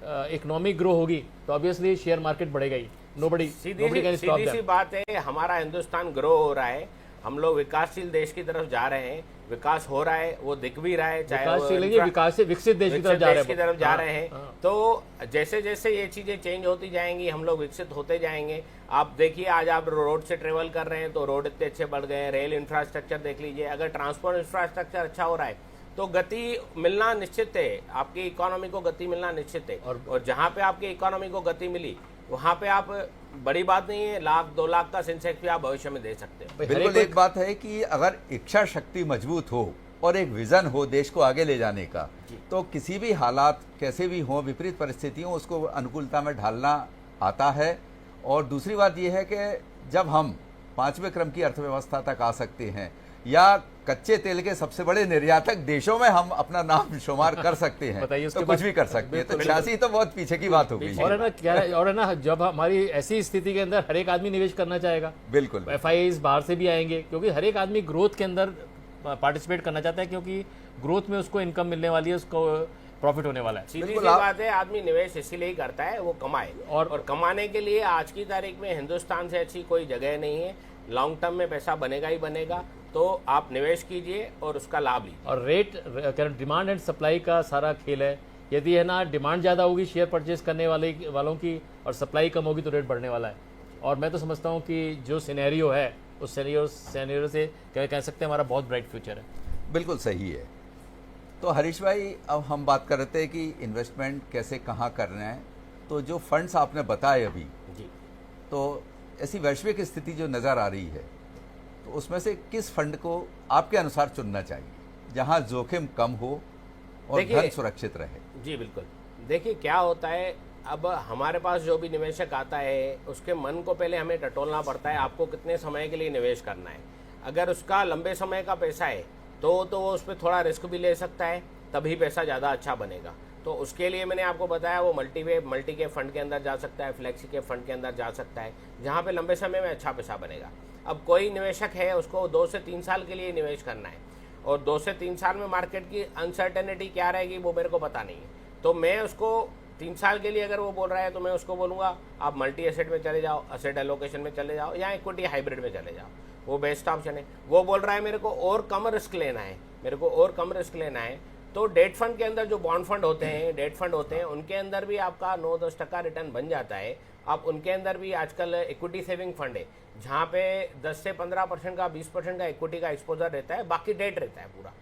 इकोनॉमिक ग्रो होगी तो ऑब्वियसली शेयर मार्केट बढ़ेगा ही। सीधी सी बात है, हमारा हिंदुस्तान ग्रो हो रहा है, हम लोग विकासशील देश की तरफ जा रहे हैं, विकास हो रहा है, वो दिख भी रहा है, चाहे विकास से विकसित देश की तरफ जा रहे हैं। तो जैसे जैसे ये चीजें चेंज होती जाएंगी, हम लोग विकसित होते जाएंगे। आप देखिए, आज आप रोड से ट्रेवल कर रहे हैं तो रोड इतने अच्छे बढ़ गए हैं, रेल इंफ्रास्ट्रक्चर देख लीजिए, अगर ट्रांसपोर्ट इंफ्रास्ट्रक्चर अच्छा हो रहा है तो गति मिलना निश्चित है, आपकी इकोनॉमी को गति मिलना निश्चित है। और जहाँ पे आपकी इकोनॉमी को गति मिली वहाँ पे आप, बड़ी बात नहीं है, 1-2 लाख का सेंसेक्स भी आप भविष्य में दे सकते हो। बिल्कुल, एक बात है कि अगर इच्छा शक्ति मजबूत हो और एक विजन हो देश को आगे ले जाने का, तो किसी भी हालात कैसे भी हों, विपरीत परिस्थितियों, उसको अनुकूलता में ढालना आता है। और दूसरी बात यह है कि जब हम 5वें क्रम की अर्थव्यवस्था तक आ सकते हैं या कच्चे तेल के सबसे बड़े निर्यातक देशों में हम अपना नाम शुमार कर सकते हैं, तो कुछ भी कर सकते हैं। तो 86 तो बहुत पीछे की बात हो गई। और है ना, क्या है, और है ना, जब हमारी ऐसी स्थिति के अंदर हर एक आदमी निवेश करना चाहेगा। बिल्कुल, FIIs बाहर से भी आएंगे, क्योंकि हर एक आदमी ग्रोथ के अंदर पार्टिसिपेट करना चाहता है, क्योंकि ग्रोथ में उसको इनकम मिलने वाली है, उसको प्रॉफिट होने वाला है। सीधी सी बात है, आदमी निवेश इसीलिए ही करता है, वो कमाए, और कमाने के लिए आज की तारीख में हिंदुस्तान से अच्छी कोई जगह नहीं है। लॉन्ग टर्म में पैसा बनेगा ही बनेगा, तो आप निवेश कीजिए और उसका लाभ लीजिए। और रेट, डिमांड एंड सप्लाई का सारा खेल है। यदि है ना, डिमांड ज़्यादा होगी शेयर परचेज करने वालों की, और सप्लाई कम होगी, तो रेट बढ़ने वाला है। और मैं तो समझता हूँ कि जो सिनेरियो है, उस सिनेरियो से कह सकते हैं हमारा बहुत ब्राइट फ्यूचर है। बिल्कुल सही है। तो हरीश भाई, अब हम बात कर रहे थे कि इन्वेस्टमेंट कैसे कहाँ करना है। तो जो फंड्स आपने बताए अभी जी, तो ऐसी वैश्विक स्थिति जो नज़र आ रही है, तो उसमें से किस फंड को आपके अनुसार चुनना चाहिए जहां जोखिम कम हो और धन सुरक्षित रहे? जी बिल्कुल। देखिए क्या होता है, अब हमारे पास जो भी निवेशक आता है उसके मन को पहले हमें टटोलना पड़ता है, आपको कितने समय के लिए निवेश करना है। अगर उसका लंबे समय का पैसा है तो वो उस पर थोड़ा रिस्क भी ले सकता है, तभी पैसा ज़्यादा अच्छा बनेगा। तो उसके लिए मैंने आपको बताया, वो मल्टी के फंड के अंदर जा सकता है, फ्लेक्सी के फंड के अंदर जा सकता है, जहाँ पे लंबे समय में अच्छा पैसा बनेगा। अब कोई निवेशक है, उसको 2 से 3 साल के लिए निवेश करना है, और 2 से 3 साल में मार्केट की अनसर्टेनिटी क्या रहेगी वो मेरे को पता नहीं है। तो मैं उसको 3 साल के लिए अगर वो बोल रहा है तो मैं उसको बोलूँगा आप मल्टी एसेट में चले जाओ, एसेट एलोकेशन में चले जाओ, या इक्विटी हाइब्रिड में चले जाओ, वो बेस्ट ऑप्शन है। वो बोल रहा है मेरे को और कम रिस्क लेना है, तो डेट फंड के अंदर जो बॉन्ड फंड होते हैं, डेट फंड होते हैं, उनके अंदर भी आपका 9-10% रिटर्न बन जाता है। आप उनके अंदर भी आजकल इक्विटी सेविंग फंड है, जहाँ पे 10 से 15% का, 20% का इक्विटी का एक्सपोजर रहता है, बाकी डेट रहता है पूरा,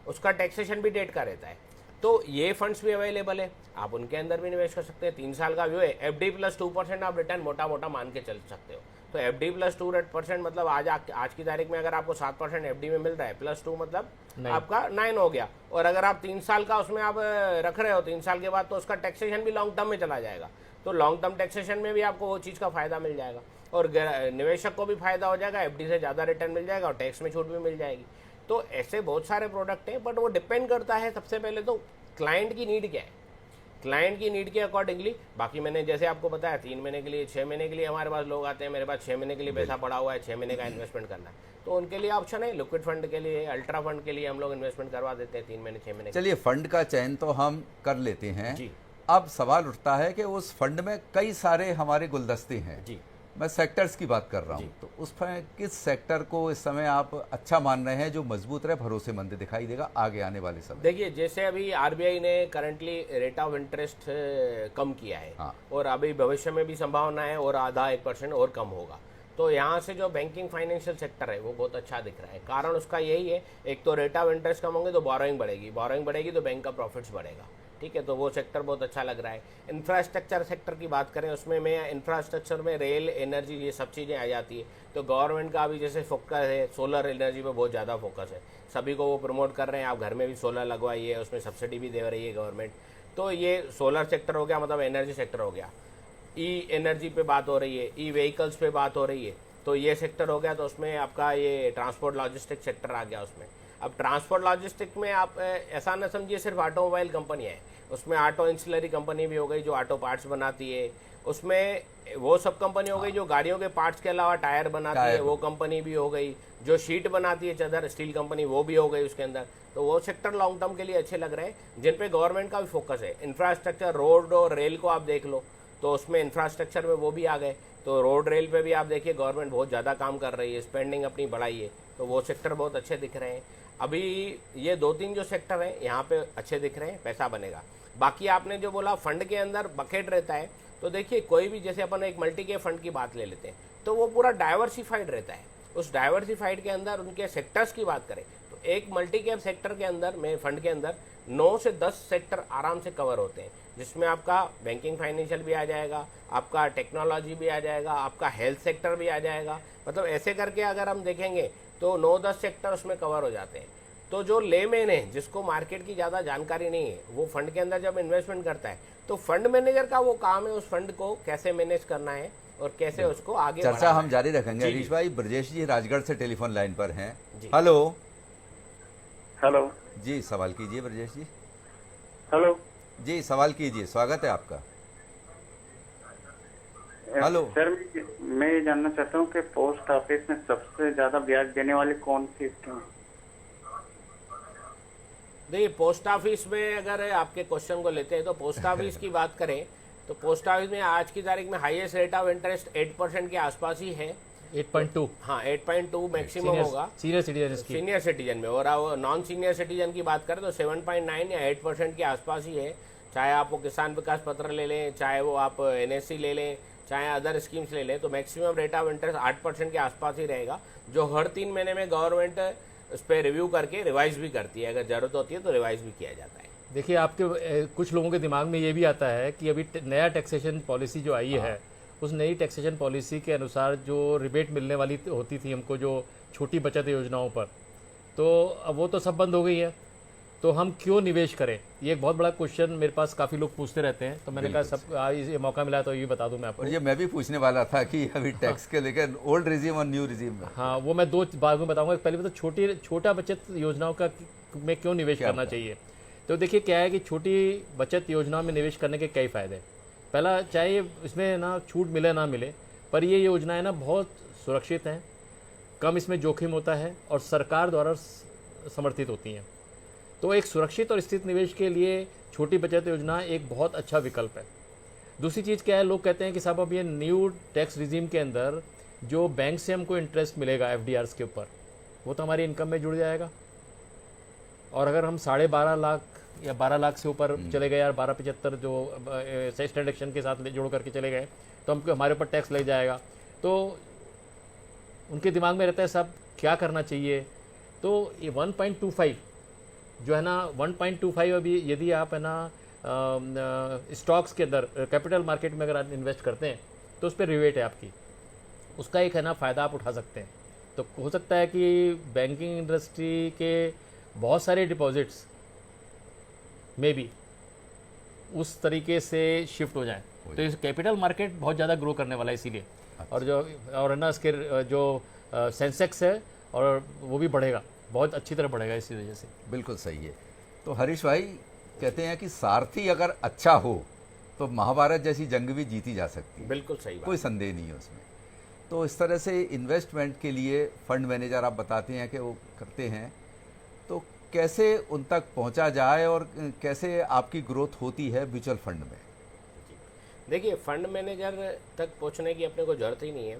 उसका टैक्सेशन भी डेट का रहता है। तो ये फंड्स भी अवेलेबल है, आप उनके अंदर भी निवेश कर सकते हैं। 3 साल का व्यू है, एफडी प्लस 2% आप रिटर्न मोटा मोटा मान के चल सकते हो। तो एफडी प्लस 2% मतलब आज की तारीख में अगर आपको 7% एफडी में मिल रहा है, प्लस 2 मतलब आपका 9 हो गया। और अगर आप 3 साल का उसमें आप रख रहे हो, 3 साल के बाद तो उसका टैक्सेशन भी लॉन्ग टर्म में चला जाएगा, तो लॉन्ग टर्म टैक्सेशन में भी आपको वो चीज़ का फायदा मिल जाएगा और निवेशक को भी फायदा हो जाएगा, एफडी से ज़्यादा रिटर्न मिल जाएगा और टैक्स में छूट भी मिल जाएगी। तो ऐसे बहुत सारे प्रोडक्ट हैं, बट वो डिपेंड करता है सबसे पहले तो क्लाइंट की नीड क्या है, क्लाइंट की नीड के अकॉर्डिंगली। बाकी मैंने जैसे आपको बताया 3 महीने के लिए, 6 महीने के लिए हमारे पास लोग आते हैं, मेरे पास 6 महीने के लिए पैसा पड़ा हुआ है, 6 महीने का इन्वेस्टमेंट करना है, तो उनके लिए ऑप्शन है। लिक्विड फंड के लिए, अल्ट्रा फंड के लिए हम लोग इन्वेस्टमेंट करवा देते हैं 3 महीने 6 महीने। चलिए, फंड का चयन तो हम कर लेते हैं जी। अब सवाल उठता है कि उस फंड में कई सारे हमारे गुलदस्ते हैं जी, मैं सेक्टर्स की बात कर रहा हूँ, तो उसमें किस सेक्टर को इस समय आप अच्छा मान रहे हैं जो मजबूत रहे, भरोसेमंद दिखाई देगा आगे आने वाले समय? देखिए जैसे अभी आरबीआई ने करंटली रेट ऑफ इंटरेस्ट कम किया है, हाँ। और अभी भविष्य में भी संभावना है और आधा 1% और कम होगा। तो यहाँ से जो बैंकिंग फाइनेंशियल सेक्टर है वो बहुत अच्छा दिख रहा है। कारण उसका यही है, एक तो रेट ऑफ इंटरेस्ट कम होंगे तो बोरोइंग बढ़ेगी, बोरोइंग बढ़ेगी तो बैंक का प्रॉफिट्स बढ़ेगा, ठीक है, तो वो सेक्टर बहुत अच्छा लग रहा है। इंफ्रास्ट्रक्चर सेक्टर की बात करें, उसमें मैं इंफ्रास्ट्रक्चर में रेल, एनर्जी, ये सब चीज़ें आ जाती है। तो गवर्नमेंट का अभी जैसे फोकस है, सोलर एनर्जी पे बहुत ज़्यादा फोकस है, सभी को वो प्रमोट कर रहे हैं, आप घर में भी सोलर लगवाइए, उसमें सब्सिडी भी दे रही है गवर्नमेंट। तो ये सोलर सेक्टर हो गया, मतलब एनर्जी सेक्टर हो गया। ई एनर्जी पे बात हो रही है, ई व्हीकल्स पे बात हो रही है, तो ये सेक्टर हो गया। तो उसमें आपका ये ट्रांसपोर्ट लॉजिस्टिक सेक्टर आ गया उसमें। अब ट्रांसपोर्ट लॉजिस्टिक में आप ऐसा ना समझिए सिर्फ ऑटोमोबाइल कंपनियाँ हैं, उसमें ऑटो इंसुलरी कंपनी भी हो गई जो ऑटो पार्ट्स बनाती है, उसमें वो सब कंपनी हो गई जो गाड़ियों के पार्ट्स के अलावा टायर बनाती है, वो कंपनी भी हो गई, जो शीट बनाती है चादर, स्टील कंपनी, वो भी हो गई उसके अंदर। तो वो सेक्टर लॉन्ग टर्म के लिए अच्छे लग रहे हैं, जिन पे गवर्नमेंट का भी फोकस है। इंफ्रास्ट्रक्चर, रोड और रेल को आप देख लो, तो उसमें इंफ्रास्ट्रक्चर में वो भी आ गए। तो रोड रेल पे भी आप देखिए गवर्नमेंट बहुत ज़्यादा काम कर रही है, स्पेंडिंग अपनी बढ़ाई है, तो वो सेक्टर बहुत अच्छे दिख रहे हैं। अभी ये 2-3 जो सेक्टर हैं यहाँ पे अच्छे दिख रहे हैं, पैसा बनेगा। बाकी आपने जो बोला फंड के अंदर बकेट रहता है, तो देखिए कोई भी, जैसे अपन एक मल्टी कैप फंड की बात ले लेते हैं, तो वो पूरा डाइवर्सिफाइड रहता है। उस डाइवर्सिफाइड के अंदर उनके सेक्टर्स की बात करें तो एक मल्टी कैप सेक्टर के अंदर में, फंड के अंदर 9 से 10 सेक्टर आराम से कवर होते हैं, जिसमें आपका बैंकिंग फाइनेंशियल भी आ जाएगा, आपका टेक्नोलॉजी भी आ जाएगा, आपका हेल्थ सेक्टर भी आ जाएगा। मतलब ऐसे करके अगर हम देखेंगे तो 9-10 सेक्टर उसमें कवर हो जाते हैं। तो जो लेमैन है, जिसको मार्केट की ज़्यादा जानकारी नहीं है, वो फंड के अंदर जब इन्वेस्टमेंट करता है, तो फंड मैनेजर का वो काम है उस फंड को कैसे मैनेज करना है और कैसे उसको आगे चर्चा हम जारी है। रखेंगे। हरीश भाई, ब्रजेश जी राजगढ़ से टेलीफोन लाइन पर हैं। जी। हेलो हेलो जी, सवाल कीजिए ब्रजेश जी। हेलो जी, सवाल कीजिए, स्वागत है आपका। हेलो सर, मैं ये जानना चाहता हूँ कि पोस्ट ऑफिस में सबसे ज्यादा ब्याज देने वाली कौन सी स्कीम है? देखिए पोस्ट ऑफिस में अगर आपके क्वेश्चन को लेते हैं तो पोस्ट ऑफिस की बात करें तो पोस्ट ऑफिस में आज की तारीख में हाईएस्ट रेट ऑफ इंटरेस्ट 8% के आसपास ही है। 8.2 हाँ, 8.2 मैक्सिमम होगा सीनियर सिटीजन की। सीनियर सिटीजन में। और नॉन सीनियर सिटीजन की बात करें तो 7.9 या 8% के आसपास ही है। चाहे आप वो किसान विकास पत्र ले लें, चाहे वो आप NSC ले लें, चाहे अदर स्कीम्स ले लें, तो मैक्सिमम रेट ऑफ इंटरेस्ट 8% के आसपास ही रहेगा, जो हर 3 महीने में गवर्नमेंट उस पर रिव्यू करके रिवाइज भी करती है। अगर जरूरत होती है तो रिवाइज भी किया जाता है। देखिए आपके कुछ लोगों के दिमाग में ये भी आता है कि अभी नया टैक्सेशन पॉलिसी जो आई है, उस नई टैक्सेशन पॉलिसी के अनुसार जो रिबेट मिलने वाली होती थी हमको, जो छोटी बचत योजनाओं पर, तो अब वो तो सब बंद हो गई है। तो हम क्यों निवेश करें, ये एक बहुत बड़ा क्वेश्चन मेरे पास काफ़ी लोग पूछते रहते हैं। तो मैंने कहा सब ये मौका मिला तो ये बता दूं मैं आपको। और ये मैं भी पूछने वाला था कि अभी टैक्स के लेकर ओल्ड रिजीम और न्यू रिजीम में। हाँ, वो मैं 2 बार में बताऊंगा। पहले तो छोटा बचत योजनाओं का में क्यों निवेश करना चाहिए। तो देखिए क्या है कि छोटी बचत योजनाओं में निवेश करने के कई फ़ायदे। पहला, चाहे इसमें ना छूट मिले ना मिले, पर ये योजनाएं ना बहुत सुरक्षित हैं, कम इसमें जोखिम होता है और सरकार द्वारा समर्थित होती हैं। तो एक सुरक्षित और स्थिर निवेश के लिए छोटी बचत योजना एक बहुत अच्छा विकल्प है। दूसरी चीज़ क्या है, लोग कहते हैं कि साहब अब ये न्यू टैक्स रिजीम के अंदर जो बैंक से हमको इंटरेस्ट मिलेगा FDRs के ऊपर, वो तो हमारी इनकम में जुड़ जाएगा। और अगर हम 12.5 लाख या 12 लाख से ऊपर चले गए, यार 12.75 जो सेस डिडक्शन के साथ जोड़ करके चले गए, तो हमको हमारे ऊपर टैक्स लग जाएगा। तो उनके दिमाग में रहता है साहब क्या करना चाहिए। तो ये 1.25 जो है ना, 1.25 अभी यदि आप है ना स्टॉक्स के अंदर कैपिटल मार्केट में अगर आप इन्वेस्ट करते हैं तो उस पर रिवेट है आपकी, उसका एक है ना फ़ायदा आप उठा सकते हैं। तो हो सकता है कि बैंकिंग इंडस्ट्री के बहुत सारे डिपॉजिट्स में भी उस तरीके से शिफ्ट हो जाएं। तो इस कैपिटल मार्केट बहुत ज़्यादा ग्रो करने वाला है इसीलिए। और है ना इसके जो सेंसेक्स है और वो भी बढ़ेगा, बहुत अच्छी तरह बढ़ेगा इसी वजह से। बिल्कुल सही है। तो हरीश भाई कहते हैं कि सारथी अगर अच्छा हो तो महाभारत जैसी जंग भी जीती जा सकती है। बिल्कुल सही बात, कोई संदेह नहीं है उसमें। तो इस तरह से इन्वेस्टमेंट के लिए फंड मैनेजर आप बताते हैं कि वो करते हैं, तो कैसे उन तक पहुंचा जाए और कैसे आपकी ग्रोथ होती है म्यूचुअल फंड में? देखिए, फंड मैनेजर तक पहुंचने की अपने को जरूरत ही नहीं है।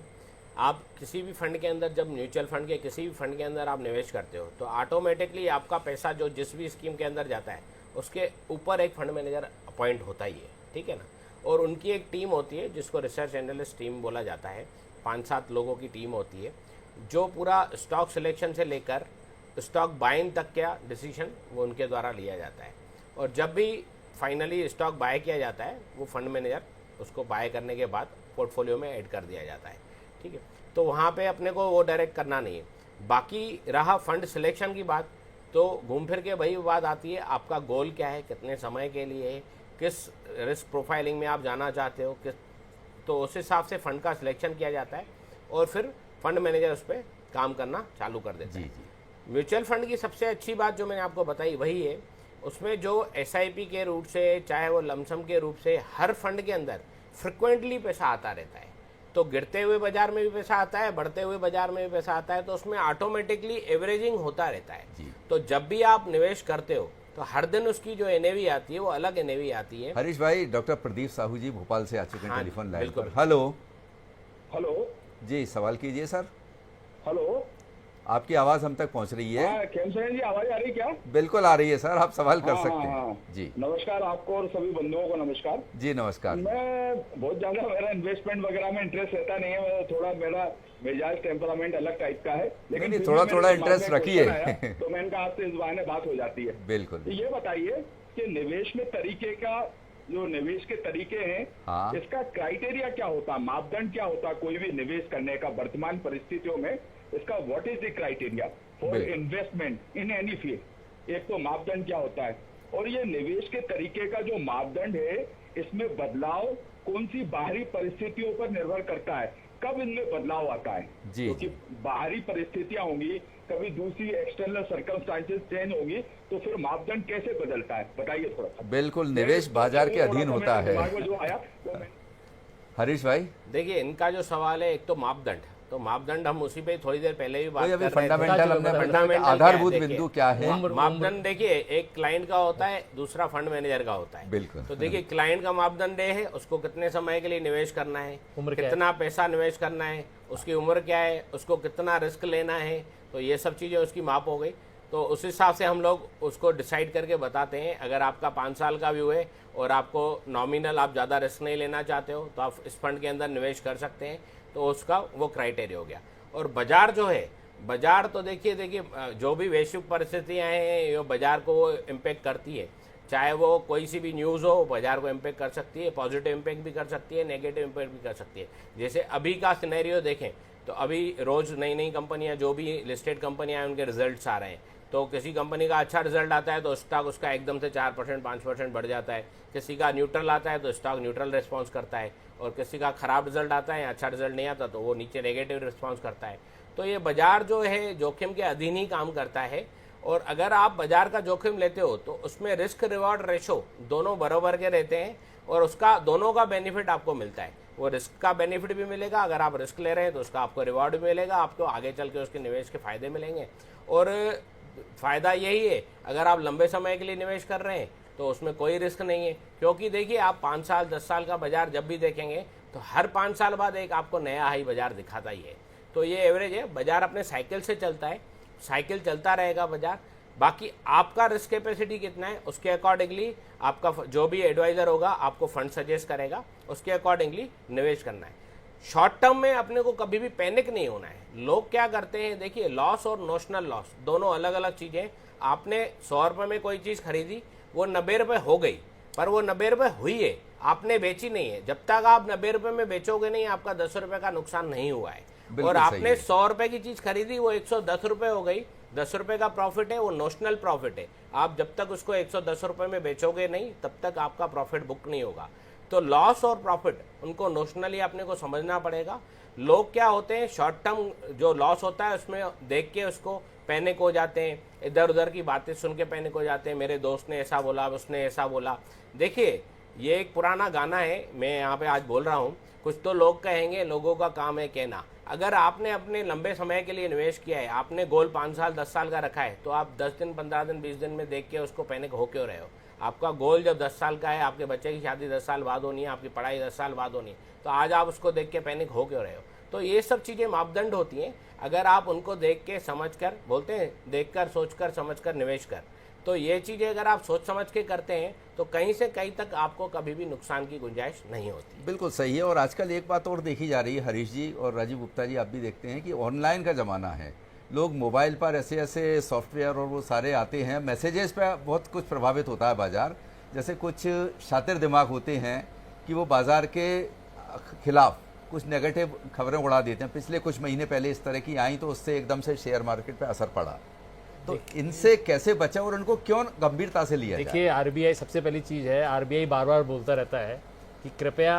आप किसी भी फंड के अंदर, जब म्यूचुअल फंड के किसी भी फंड के अंदर आप निवेश करते हो तो ऑटोमेटिकली आपका पैसा जो जिस भी स्कीम के अंदर जाता है उसके ऊपर एक फंड मैनेजर अपॉइंट होता ही है, ठीक है ना। और उनकी एक टीम होती है जिसको रिसर्च एनालिस्ट टीम बोला जाता है। 5-7 लोगों की टीम होती है जो पूरा स्टॉक सिलेक्शन से लेकर स्टॉक बाइंग तक का डिसीजन वो उनके द्वारा लिया जाता है। और जब भी फाइनली स्टॉक बाय किया जाता है वो फंड मैनेजर उसको बाय करने के बाद पोर्टफोलियो में ऐड कर दिया जाता है, ठीक है। तो वहाँ पे अपने को वो डायरेक्ट करना नहीं है। बाकी रहा फंड सिलेक्शन की बात, तो घूम फिर के वही बात आती है, आपका गोल क्या है, कितने समय के लिए है, किस रिस्क प्रोफाइलिंग में आप जाना चाहते हो, किस, तो उस हिसाब से फंड का सिलेक्शन किया जाता है और फिर फंड मैनेजर उस पर काम करना चालू कर देता है। म्यूचुअल फंड की सबसे अच्छी बात जो मैंने आपको बताई वही है, उसमें जो SIP के रूप से चाहे वो लमसम के रूप से हर फंड के अंदर फ्रिक्वेंटली पैसा आता रहता है। तो गिरते हुए बाजार में भी पैसा आता है, बढ़ते हुए बाजार में भी पैसा आता है, तो उसमें ऑटोमेटिकली एवरेजिंग होता रहता है। तो जब भी आप निवेश करते हो तो हर दिन उसकी जो NAV आती है वो अलग NAV आती है। हरीश भाई, डॉक्टर प्रदीप साहू जी भोपाल से आ चुके हैं टेलीफोन लाइन बिल्कुल। पर। हेलो हेलो जी, सवाल कीजिए सर। हेलो, आपकी आवाज हम तक पहुंच रही है। खेमसेन जी, आवाज आ रही क्या? बिल्कुल आ रही है सर, आप सवाल कर सकते हैं। हाँ। जी नमस्कार आपको और सभी बंधुओं को नमस्कार जी। नमस्कार। मैं बहुत ज्यादा, मेरा इन्वेस्टमेंट वगैरह में इंटरेस्ट रहता नहीं है, थोड़ा मेरा मिजाज टेम्परामेंट अलग टाइप का है, लेकिन नहीं, फिर थोड़ा भी थोड़ा मेरे इंटरेस्ट दिमाग में रखिए। क्वेश्चन आया, तो मैं इनका आपसे इस बहाने बात हो जाती है। बिल्कुल। तो ये बताइए कि निवेश में तरीके का, जो निवेश के तरीके हैं, हाँ। इसका क्राइटेरिया क्या होता है, मापदंड क्या होता है कोई भी निवेश करने का वर्तमान परिस्थितियों में? इसका what is the criteria for investment in any field? एक तो मापदंड क्या होता है, और ये निवेश के तरीके का जो मापदंड है इसमें बदलाव कौन सी बाहरी परिस्थितियों पर निर्भर करता है, कब इनमें बदलाव आता है? क्योंकि बाहरी परिस्थितियां होंगी, कभी दूसरी एक्सटर्नल सर्कमस्टांसेस चेंज होगी, तो फिर मापदंड कैसे बदलता है, बताइए थोड़ा सा। बिल्कुल, निवेश बाजार के अधीन होता है। जो आया हरीश भाई, देखिए, इनका जो सवाल है, एक तो मापदंड, तो मापदंड हम उसी पे थोड़ी देर पहले भी बात कर रहे थे। फंडामेंटल हमने फंडामेंटल आधारभूत बिंदु क्या है? मापदंड देखिए, एक क्लाइंट का होता है, दूसरा फंड मैनेजर का होता है। बिल्कुल। तो देखिए, क्लाइंट का मापदंड है उसको कितने समय के लिए निवेश करना है, कितना पैसा निवेश करना है, उसकी उम्र क्या है, उसको कितना रिस्क लेना है, तो ये सब चीजें उसकी माप हो गई। तो उस हिसाब से हम लोग उसको डिसाइड करके बताते हैं। अगर आपका 5 साल का व्यू है और आपको नॉमिनल, आप ज़्यादा रिस्क नहीं लेना चाहते हो, तो आप इस फंड के अंदर निवेश कर सकते हैं, तो उसका वो क्राइटेरिया हो गया। और बाजार जो है, बाजार तो देखिए जो भी वैश्विक परिस्थितियाँ हैं ये बाजार को इम्पेक्ट करती है। चाहे वो कोई सी भी न्यूज़ हो, बाजार को इम्पेक्ट कर सकती है, पॉजिटिव इम्पेक्ट भी कर सकती है, नेगेटिव इम्पेक्ट भी कर सकती है। जैसे अभी का सिनेरियो देखें तो अभी रोज़ नई नई कंपनियां, जो भी लिस्टेड कंपनियां हैं, उनके रिजल्ट्स आ रहे हैं। तो किसी कंपनी का अच्छा रिजल्ट आता है तो स्टॉक उसका एकदम से 4% 5% बढ़ जाता है। किसी का न्यूट्रल आता है तो स्टॉक न्यूट्रल रिस्पॉन्स करता है, और किसी का खराब रिजल्ट आता है, अच्छा रिजल्ट नहीं आता तो वो नीचे नेगेटिव रिस्पॉन्स करता है। तो ये बाजार जो है जोखिम के अधीन ही काम करता है। और अगर आप बाजार का जोखिम लेते हो तो उसमें रिस्क रिवॉर्ड रेशो दोनों बराबर के रहते हैं, और उसका दोनों का बेनिफिट आपको मिलता है। वो रिस्क का बेनिफिट भी मिलेगा, अगर आप रिस्क ले रहे हैं तो उसका आपको रिवॉर्ड भी मिलेगा, आपको आगे चल के उसके निवेश के फायदे मिलेंगे। और फायदा यही है, अगर आप लंबे समय के लिए निवेश कर रहे हैं तो उसमें कोई रिस्क नहीं है, क्योंकि देखिए आप 5 साल 10 साल का बाजार जब भी देखेंगे तो हर 5 साल बाद एक आपको नया हाई बाजार दिखाता ही है। तो ये एवरेज है, बाजार अपने साइकिल से चलता है, साइकिल चलता रहेगा बाजार। बाकी आपका रिस्क कैपेसिटी कितना है उसके अकॉर्डिंगली आपका जो भी एडवाइजर होगा आपको फंड सजेस्ट करेगा, उसके अकॉर्डिंगली निवेश करना है। शॉर्ट टर्म में अपने को कभी भी पैनिक नहीं होना है। लोग क्या करते हैं, देखिए लॉस और नोशनल लॉस दोनों अलग अलग चीजें। आपने 100 रुपए में कोई चीज खरीदी, वो 90 रुपए हो गई, पर वो 90 रुपए हुई है, आपने बेची नहीं है। जब तक आप 90 रुपए में बेचोगे नहीं, आपका 10 रुपए का नुकसान नहीं हुआ है। और आपने 100 रुपए की चीज खरीदी, वो 110 रुपए हो गई, 10 रुपए का प्रॉफिट है, वो नोशनल प्रॉफिट है। आप जब तक उसको 110 रुपए में बेचोगे नहीं, तब तक आपका प्रॉफिट बुक नहीं होगा। तो लॉस और प्रॉफिट उनको नोशनली अपने को समझना पड़ेगा। लोग क्या होते हैं, शॉर्ट टर्म जो लॉस होता है उसमें देख के उसको पैनिक हो जाते हैं, इधर उधर की बातें सुन के पैनिक हो जाते हैं। मेरे दोस्त ने ऐसा बोला, उसने ऐसा बोला। देखिए ये एक पुराना गाना है, मैं यहाँ पे आज बोल रहा हूँ, कुछ तो लोग कहेंगे, लोगों का काम है कहना। अगर आपने अपने लंबे समय के लिए निवेश किया है, आपने गोल 5 साल 10 साल का रखा है, तो आप 10 दिन 15 दिन 20 दिन में देख के उसको पैनिक हो क्यों रहे हो? आपका गोल जब 10 साल का है, आपके बच्चे की शादी 10 साल बाद होनी है, आपकी पढ़ाई 10 साल बाद होनी है, तो आज आप उसको देख के पैनिक हो क्यों रहे हो? तो ये सब चीज़ें मापदंड होती हैं। अगर आप उनको देख के समझ कर, बोलते हैं देखकर सोचकर समझकर निवेश कर, तो ये चीज़ें अगर आप सोच समझ के करते हैं तो कहीं से कहीं तक आपको कभी भी नुकसान की गुंजाइश नहीं होती। बिल्कुल सही है। और आजकल एक बात और देखी जा रही है हरीश जी और राजीव गुप्ता जी, आप भी देखते हैं कि ऑनलाइन का ज़माना है। लोग मोबाइल पर ऐसे ऐसे सॉफ्टवेयर और वो सारे आते हैं, मैसेजेस पे बहुत कुछ प्रभावित होता है बाज़ार। जैसे कुछ शातिर दिमाग होते हैं कि वो बाज़ार के खिलाफ कुछ नेगेटिव खबरें उड़ा देते हैं। पिछले कुछ महीने पहले इस तरह की आई, तो उससे एकदम से शेयर मार्केट पे असर पड़ा। तो इनसे कैसे बचें और उनको क्यों गंभीरता से लिया जाए? देखिए आरबीआई सबसे पहली चीज़ है, आरबीआई बार बार बोलता रहता है कि कृपया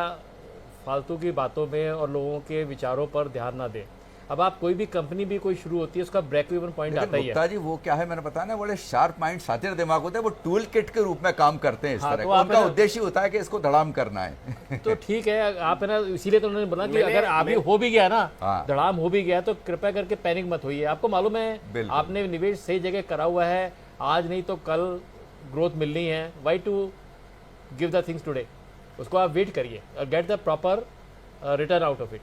फालतू की बातों में और लोगों के विचारों पर ध्यान ना दें। अब आप कोई भी कंपनी भी कोई शुरू होती है, उसका ब्रेक इवन पॉइंट आता ही है। गुप्ता जी वो क्या है, मैंने बताया ना, बड़े शार्प माइंड शातिर दिमाग होते हैं, वो टूल किट के रूप में काम करते हैं इस तरह। तो उनका उद्देश्य होता है कि इसको धड़ाम करना है। तो ठीक है, आप है ना, इसीलिए तो उन्होंने बोला कि अगर अभी हो भी गया ना, धड़ाम हो भी गया, तो कृपया करके पैनिक मत होइए। आपको मालूम है आपने निवेश सही जगह करा हुआ है, आज नहीं तो कल ग्रोथ मिलनी है। Why to give the things today? उसको आप वेट करिए और get the proper return out of it.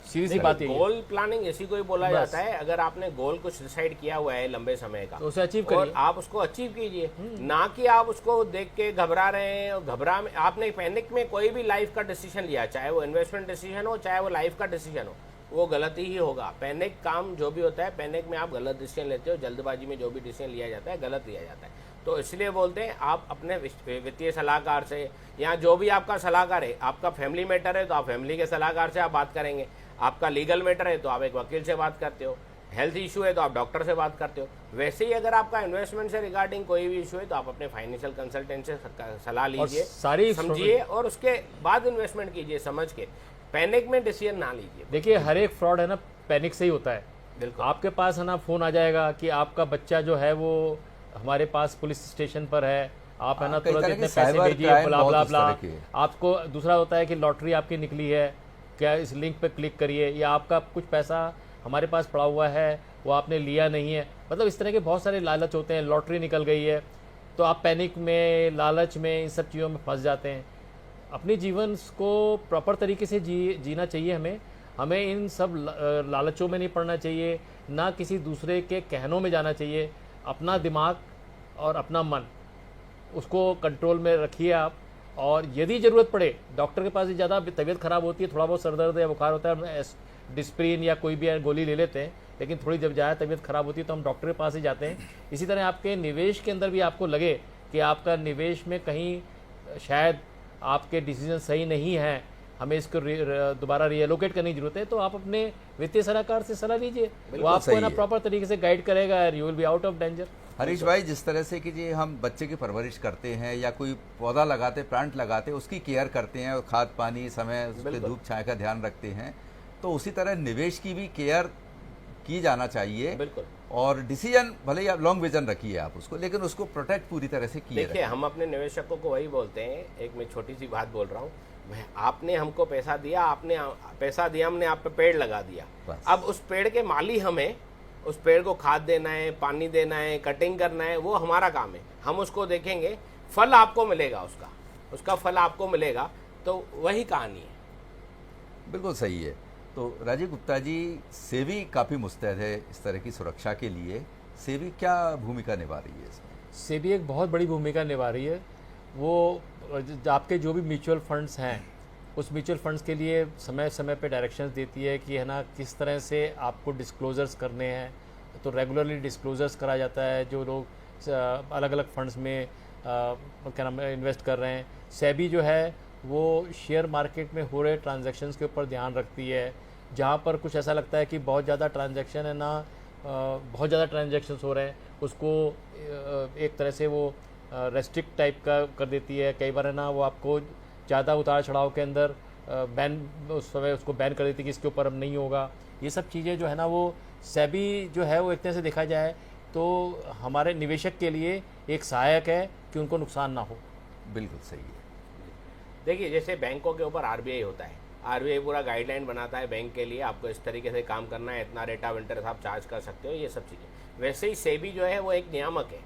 सीधी सी बात है। गोल प्लानिंग इसी को ही बोला जाता है। अगर आपने गोल कुछ डिसाइड किया हुआ है लंबे समय का, तो उसे अचीव करिए, आप उसको अचीव कीजिए, ना कि आप उसको देख के घबरा रहे हैं। और आपने पैनिक में कोई भी लाइफ का डिसीजन लिया, चाहे वो इन्वेस्टमेंट डिसीजन हो, चाहे वो लाइफ का डिसीजन हो, वो गलत ही होगा। पैनिक काम जो भी होता है, पैनिक में आप गलत डिसीजन लेते हो। जल्दबाजी में जो भी डिसीजन लिया जाता है गलत लिया जाता है। तो इसलिए बोलते हैं आप अपने वित्तीय सलाहकार से, या जो भी आपका सलाहकार है, आपका फैमिली मैटर है तो आप फैमिली के सलाहकार से आप बात करेंगे, आपका लीगल मैटर है तो आप एक वकील से बात करते हो, हेल्थ इशू है तो आप डॉक्टर से बात करते हो। वैसे ही अगर आपका इन्वेस्टमेंट से रिगार्डिंग कोई भी इशू है तो आप अपने फाइनेंशियल कंसल्टेंट से सलाह लीजिए, सारी समझिए और उसके बाद इन्वेस्टमेंट कीजिए समझ के। पैनिक में डिसीजन ना लीजिए। देखिए हर एक फ्रॉड है ना पैनिक से ही होता है। बिल्कुल। आपके पास है ना फोन आ जाएगा कि आपका बच्चा जो है वो हमारे पास पुलिस स्टेशन पर है, आप है ना तुरंत इतने पैसे भेजिए, ब्ला ब्ला ब्ला। आपको दूसरा होता है कि लॉटरी आपकी निकली है, क्या इस लिंक पे क्लिक करिए, या आपका कुछ पैसा हमारे पास पड़ा हुआ है वो आपने लिया नहीं है। मतलब इस तरह के बहुत सारे लालच होते हैं। लॉटरी निकल गई है तो आप पैनिक में, लालच में, इन सब चीज़ों में फंस जाते हैं। अपने जीवन को प्रॉपर तरीके से जीना चाहिए। हमें इन सब लालचों में नहीं पड़ना चाहिए, ना किसी दूसरे के कहनों में जाना चाहिए। अपना दिमाग और अपना मन, उसको कंट्रोल में रखिए आप। और यदि ज़रूरत पड़े डॉक्टर के पास ही, ज़्यादा तबीयत ख़राब होती है, थोड़ा बहुत सर दर्द या बुखार होता है, डिस्प्रिन या कोई भी गोली ले लेते हैं, लेकिन थोड़ी जब ज़्यादा तबीयत ख़राब होती है तो हम डॉक्टर के पास ही जाते हैं। इसी तरह आपके निवेश के अंदर भी आपको लगे कि आपका निवेश में कहीं शायद आपके डिसीजन सही नहीं है, हमें इसको दोबारा रीएलोकेट करने की जरूरत है, तो आप अपने वित्तीय सलाहकार से सलाह लीजिए। वो आपको ना प्रॉपर तरीके से गाइड करेगा, you will be out of danger. Harish भाई, जिस तरह से कि जी हम बच्चे की परवरिश करते हैं या कोई पौधा लगाते, प्लांट लगाते, उसकी केयर करते हैं और खाद पानी समय उसके धूप छाया का ध्यान रखते हैं, तो उसी तरह निवेश की भी केयर की जाना चाहिए। बिल्कुल। और डिसीजन भले ही आप लॉन्ग विजन रखिए आप उसको, लेकिन उसको प्रोटेक्ट पूरी तरह से किए। देखिए हम अपने निवेशकों को वही बोलते हैं, एक मैं छोटी सी बात बोल रहा हूँ, आपने हमको पैसा दिया, आपने पैसा दिया, हमने आप पे पेड़ लगा दिया। अब उस पेड़ के माली हमें, उस पेड़ को खाद देना है, पानी देना है, कटिंग करना है, वो हमारा काम है। हम उसको देखेंगे, फल आपको मिलेगा, उसका फल आपको मिलेगा। तो वही कहानी है। बिल्कुल सही है। तो राजीव गुप्ता जी, सेबी काफ़ी मुस्तैद है इस तरह की सुरक्षा के लिए, सेबी क्या भूमिका निभा रही है इसमें? सेबी एक बहुत बड़ी भूमिका निभा रही है। वो आपके जो भी म्यूचुअल फंड्स हैं, उस म्यूचुअल फंड्स के लिए समय समय पे डायरेक्शंस देती है कि है ना किस तरह से आपको डिस्क्लोजर्स करने हैं। तो रेगुलरली डिस्क्लोजर्स करा जाता है जो लोग अलग अलग फंड्स में क्या नाम इन्वेस्ट कर रहे हैं। सेबी जो है वो शेयर मार्केट में हो रहे ट्रांजैक्शंस के ऊपर ध्यान रखती है। जहाँ पर कुछ ऐसा लगता है कि बहुत ज़्यादा ट्रांजैक्शन है ना, बहुत ज़्यादा ट्रांजैक्शंस हो रहे हैं, उसको एक तरह से वो रेस्ट्रिक्ट टाइप का कर देती है। कई बार है ना वो आपको ज़्यादा उतार चढ़ाव के अंदर बैन, उस समय उसको बैन कर देती है कि इसके ऊपर अब नहीं होगा। ये सब चीज़ें जो है ना वो सेबी जो है वो एक तरह से देखा जाए तो हमारे निवेशक के लिए एक सहायक है कि उनको नुकसान ना हो। बिल्कुल सही है। देखिए, जैसे बैंकों के ऊपर आरबीआई होता है, आरबीआई पूरा गाइडलाइन बनाता है बैंक के लिए, आपको इस तरीके से काम करना है, इतना रेट ऑफ इंटरेस्ट आप चार्ज कर सकते हो, ये सब चीज़ें। वैसे ही सेबी जो है वो एक नियामक है,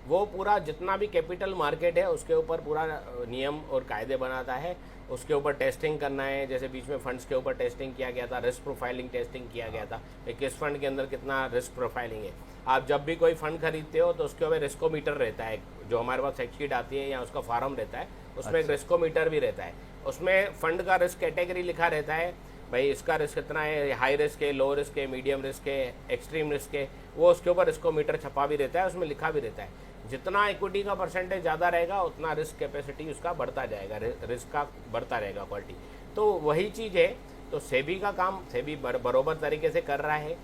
वो पूरा जितना भी कैपिटल मार्केट है उसके ऊपर पूरा नियम और कायदे बनाता है। उसके ऊपर टेस्टिंग करना है, जैसे बीच में फंड्स के ऊपर टेस्टिंग किया गया था, रिस्क प्रोफाइलिंग टेस्टिंग किया गया था कि किस फंड के अंदर कितना रिस्क प्रोफाइलिंग है। आप जब भी कोई फंड खरीदते हो तो उसके ऊपर रिस्कोमीटर रहता है, जो हमारे पास एक्सशीट आती है या उसका फॉर्म रहता है, उसमें एक रिस्कोमीटर भी रहता है। उसमें फंड का रिस्क कैटेगरी लिखा रहता है, भाई इसका रिस्क कितना है, हाई रिस्क है, लो रिस्क है, मीडियम रिस्क है, एक्सट्रीम रिस्क है, वो उसके ऊपर रिस्कोमीटर छपा भी रहता है, उसमें लिखा भी रहता है। जितना इक्विटी का परसेंटेज ज़्यादा रहेगा उतना रिस्क कैपेसिटी उसका बढ़ता जाएगा, रिस्क का बढ़ता रहेगा क्वालिटी। तो वही चीज़ है। तो सेबी का काम सेबी बरोबर तरीके से कर रहा है,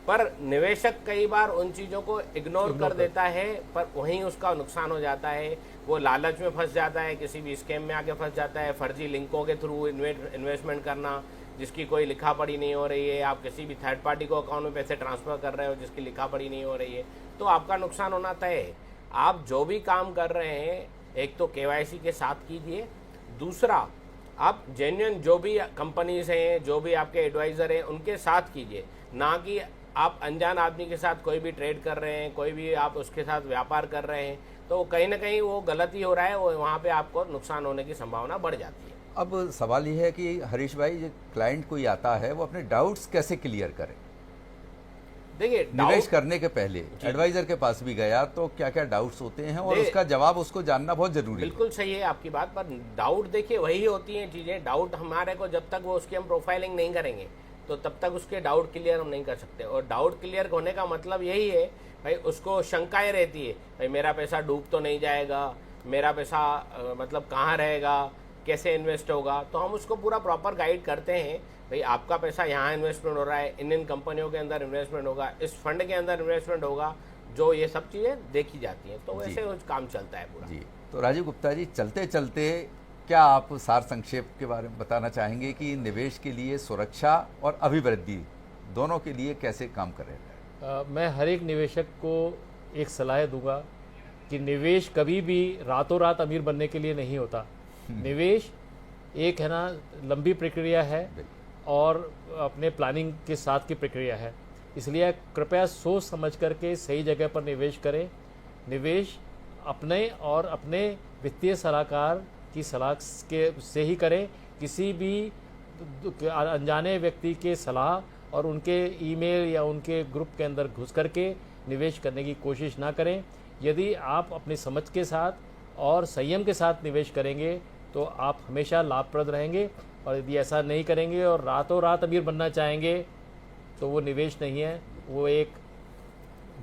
पर निवेशक कई बार उन चीज़ों को इग्नोर कर देता है, पर वहीं उसका नुकसान हो जाता है। वो लालच में फंस जाता है, किसी भी स्कैम में आके फंस जाता है, फर्जी लिंकों के थ्रू इन्वेस्टमेंट करना जिसकी कोई लिखा पढ़ी नहीं हो रही है, आप किसी भी थर्ड पार्टी को अकाउंट में पैसे ट्रांसफ़र कर रहे हो जिसकी लिखा पढ़ी नहीं हो रही है, तो आपका नुकसान होना तय है। आप जो भी काम कर रहे हैं, एक तो केवाईसी के साथ कीजिए, दूसरा आप जेन्युइन जो भी कंपनीज हैं, जो भी आपके एडवाइज़र हैं, उनके साथ कीजिए, ना कि आप अनजान आदमी के साथ कोई भी ट्रेड कर रहे हैं, कोई भी आप उसके साथ व्यापार कर रहे हैं, तो कहीं ना कहीं वो गलती हो रहा है, वो वहाँ पे आपको नुकसान होने की संभावना बढ़ जाती है। अब सवाल ये है कि हरीश भाई, जो क्लाइंट कोई आता है वो अपने डाउट्स कैसे क्लियर करे? देखिए, निवेश करने के पहले एडवाइजर के पास भी गया तो क्या क्या डाउट्स होते हैं और उसका जवाब उसको जानना बहुत जरूरी है। बिल्कुल सही है आपकी बात, पर डाउट देखिए वही होती हैं चीज़ें। डाउट हमारे को जब तक वो उसकी हम प्रोफाइलिंग नहीं करेंगे तो तब तक उसके डाउट क्लियर हम नहीं कर सकते। और डाउट क्लियर होने का मतलब यही है भाई, उसको शंकाएं रहती है, भाई मेरा पैसा डूब तो नहीं जाएगा, मेरा पैसा मतलब कहाँ रहेगा, कैसे इन्वेस्ट होगा। तो हम उसको पूरा प्रॉपर गाइड करते हैं, भाई आपका पैसा यहाँ इन्वेस्टमेंट हो रहा है, इन कंपनियों के अंदर इन्वेस्टमेंट होगा, इस फंड के अंदर इन्वेस्टमेंट होगा, जो ये सब चीज़ें देखी जाती हैं। तो वैसे काम चलता है पूरा जी। तो राजीव गुप्ता जी, चलते चलते क्या आप सार संक्षेप के बारे में बताना चाहेंगे कि निवेश के लिए सुरक्षा और अभिवृद्धि दोनों के लिए कैसे काम करें? मैं हर एक निवेशक को एक सलाह दूंगा कि निवेश कभी भी रातों रात अमीर बनने के लिए नहीं होता। निवेश एक है ना लंबी प्रक्रिया है और अपने प्लानिंग के साथ की प्रक्रिया है, इसलिए कृपया सोच समझ करके सही जगह पर निवेश करें। निवेश अपने और अपने वित्तीय सलाहकार की सलाह के से ही करें। किसी भी अनजाने व्यक्ति के सलाह और उनके ईमेल या उनके ग्रुप के अंदर घुस करके निवेश करने की कोशिश ना करें। यदि आप अपनी समझ के साथ और संयम के साथ निवेश करेंगे तो आप हमेशा लाभप्रद रहेंगे, और यदि ऐसा नहीं करेंगे और रातों रात अमीर बनना चाहेंगे तो वो निवेश नहीं है, वो एक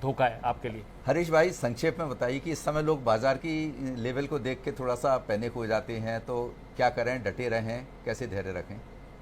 धोखा है आपके लिए। हरीश भाई, संक्षेप में बताइए कि इस समय लोग बाजार की लेवल को देख के थोड़ा सा पैनिक हो जाते हैं, तो क्या करें, डटे रहें, कैसे धैर्य रखें?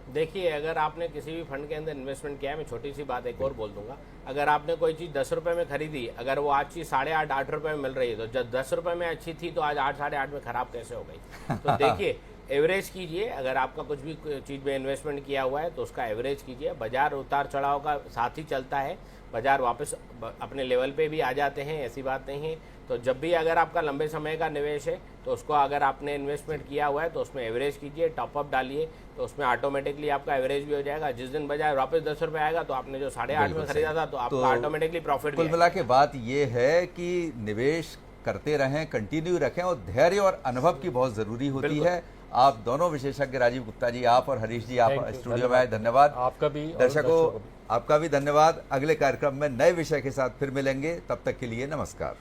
देखिए, अगर आपने किसी भी फंड के अंदर इन्वेस्टमेंट किया है, मैं छोटी सी बात एक और बोल दूंगा, अगर आपने कोई चीज़ 10 रुपये में खरीदी, अगर वो आज चीज़ 8.5-8 रुपये में मिल रही है, तो जब 10 रुपये में अच्छी थी तो आज 8-8.5 में ख़राब कैसे हो गई? तो देखिए, एवरेज कीजिए। अगर आपका कुछ भी चीज़ में इन्वेस्टमेंट किया हुआ है तो उसका एवरेज कीजिए। बाजार उतार चढ़ाव का साथ ही चलता है, बाजार वापस अपने लेवल पे भी आ जाते हैं, ऐसी बात नहीं है। तो जब भी अगर आपका लंबे समय का निवेश है तो उसको अगर आपने इन्वेस्टमेंट किया हुआ है तो उसमें एवरेज कीजिए, टॉपअप डालिए, तो उसमें ऑटोमेटिकली आपका एवरेज भी हो जाएगा। जिस दिन बाजार वापस 10 रुपये आएगा तो आपने जो 8.5 में खरीदा था तो आपका ऑटोमेटिकली प्रॉफिट। कुल मिला के बात ये है कि निवेश करते रहें, कंटिन्यू रखें, और धैर्य और अनुभव की बहुत ज़रूरी होती है। आप दोनों विशेषज्ञ, राजीव गुप्ता जी आप और हरीश जी, आप Thank you, स्टूडियो में आए, धन्यवाद। आपका भी और दर्शकों को भी। आपका भी धन्यवाद। अगले कार्यक्रम में नए विषय के साथ फिर मिलेंगे, तब तक के लिए नमस्कार।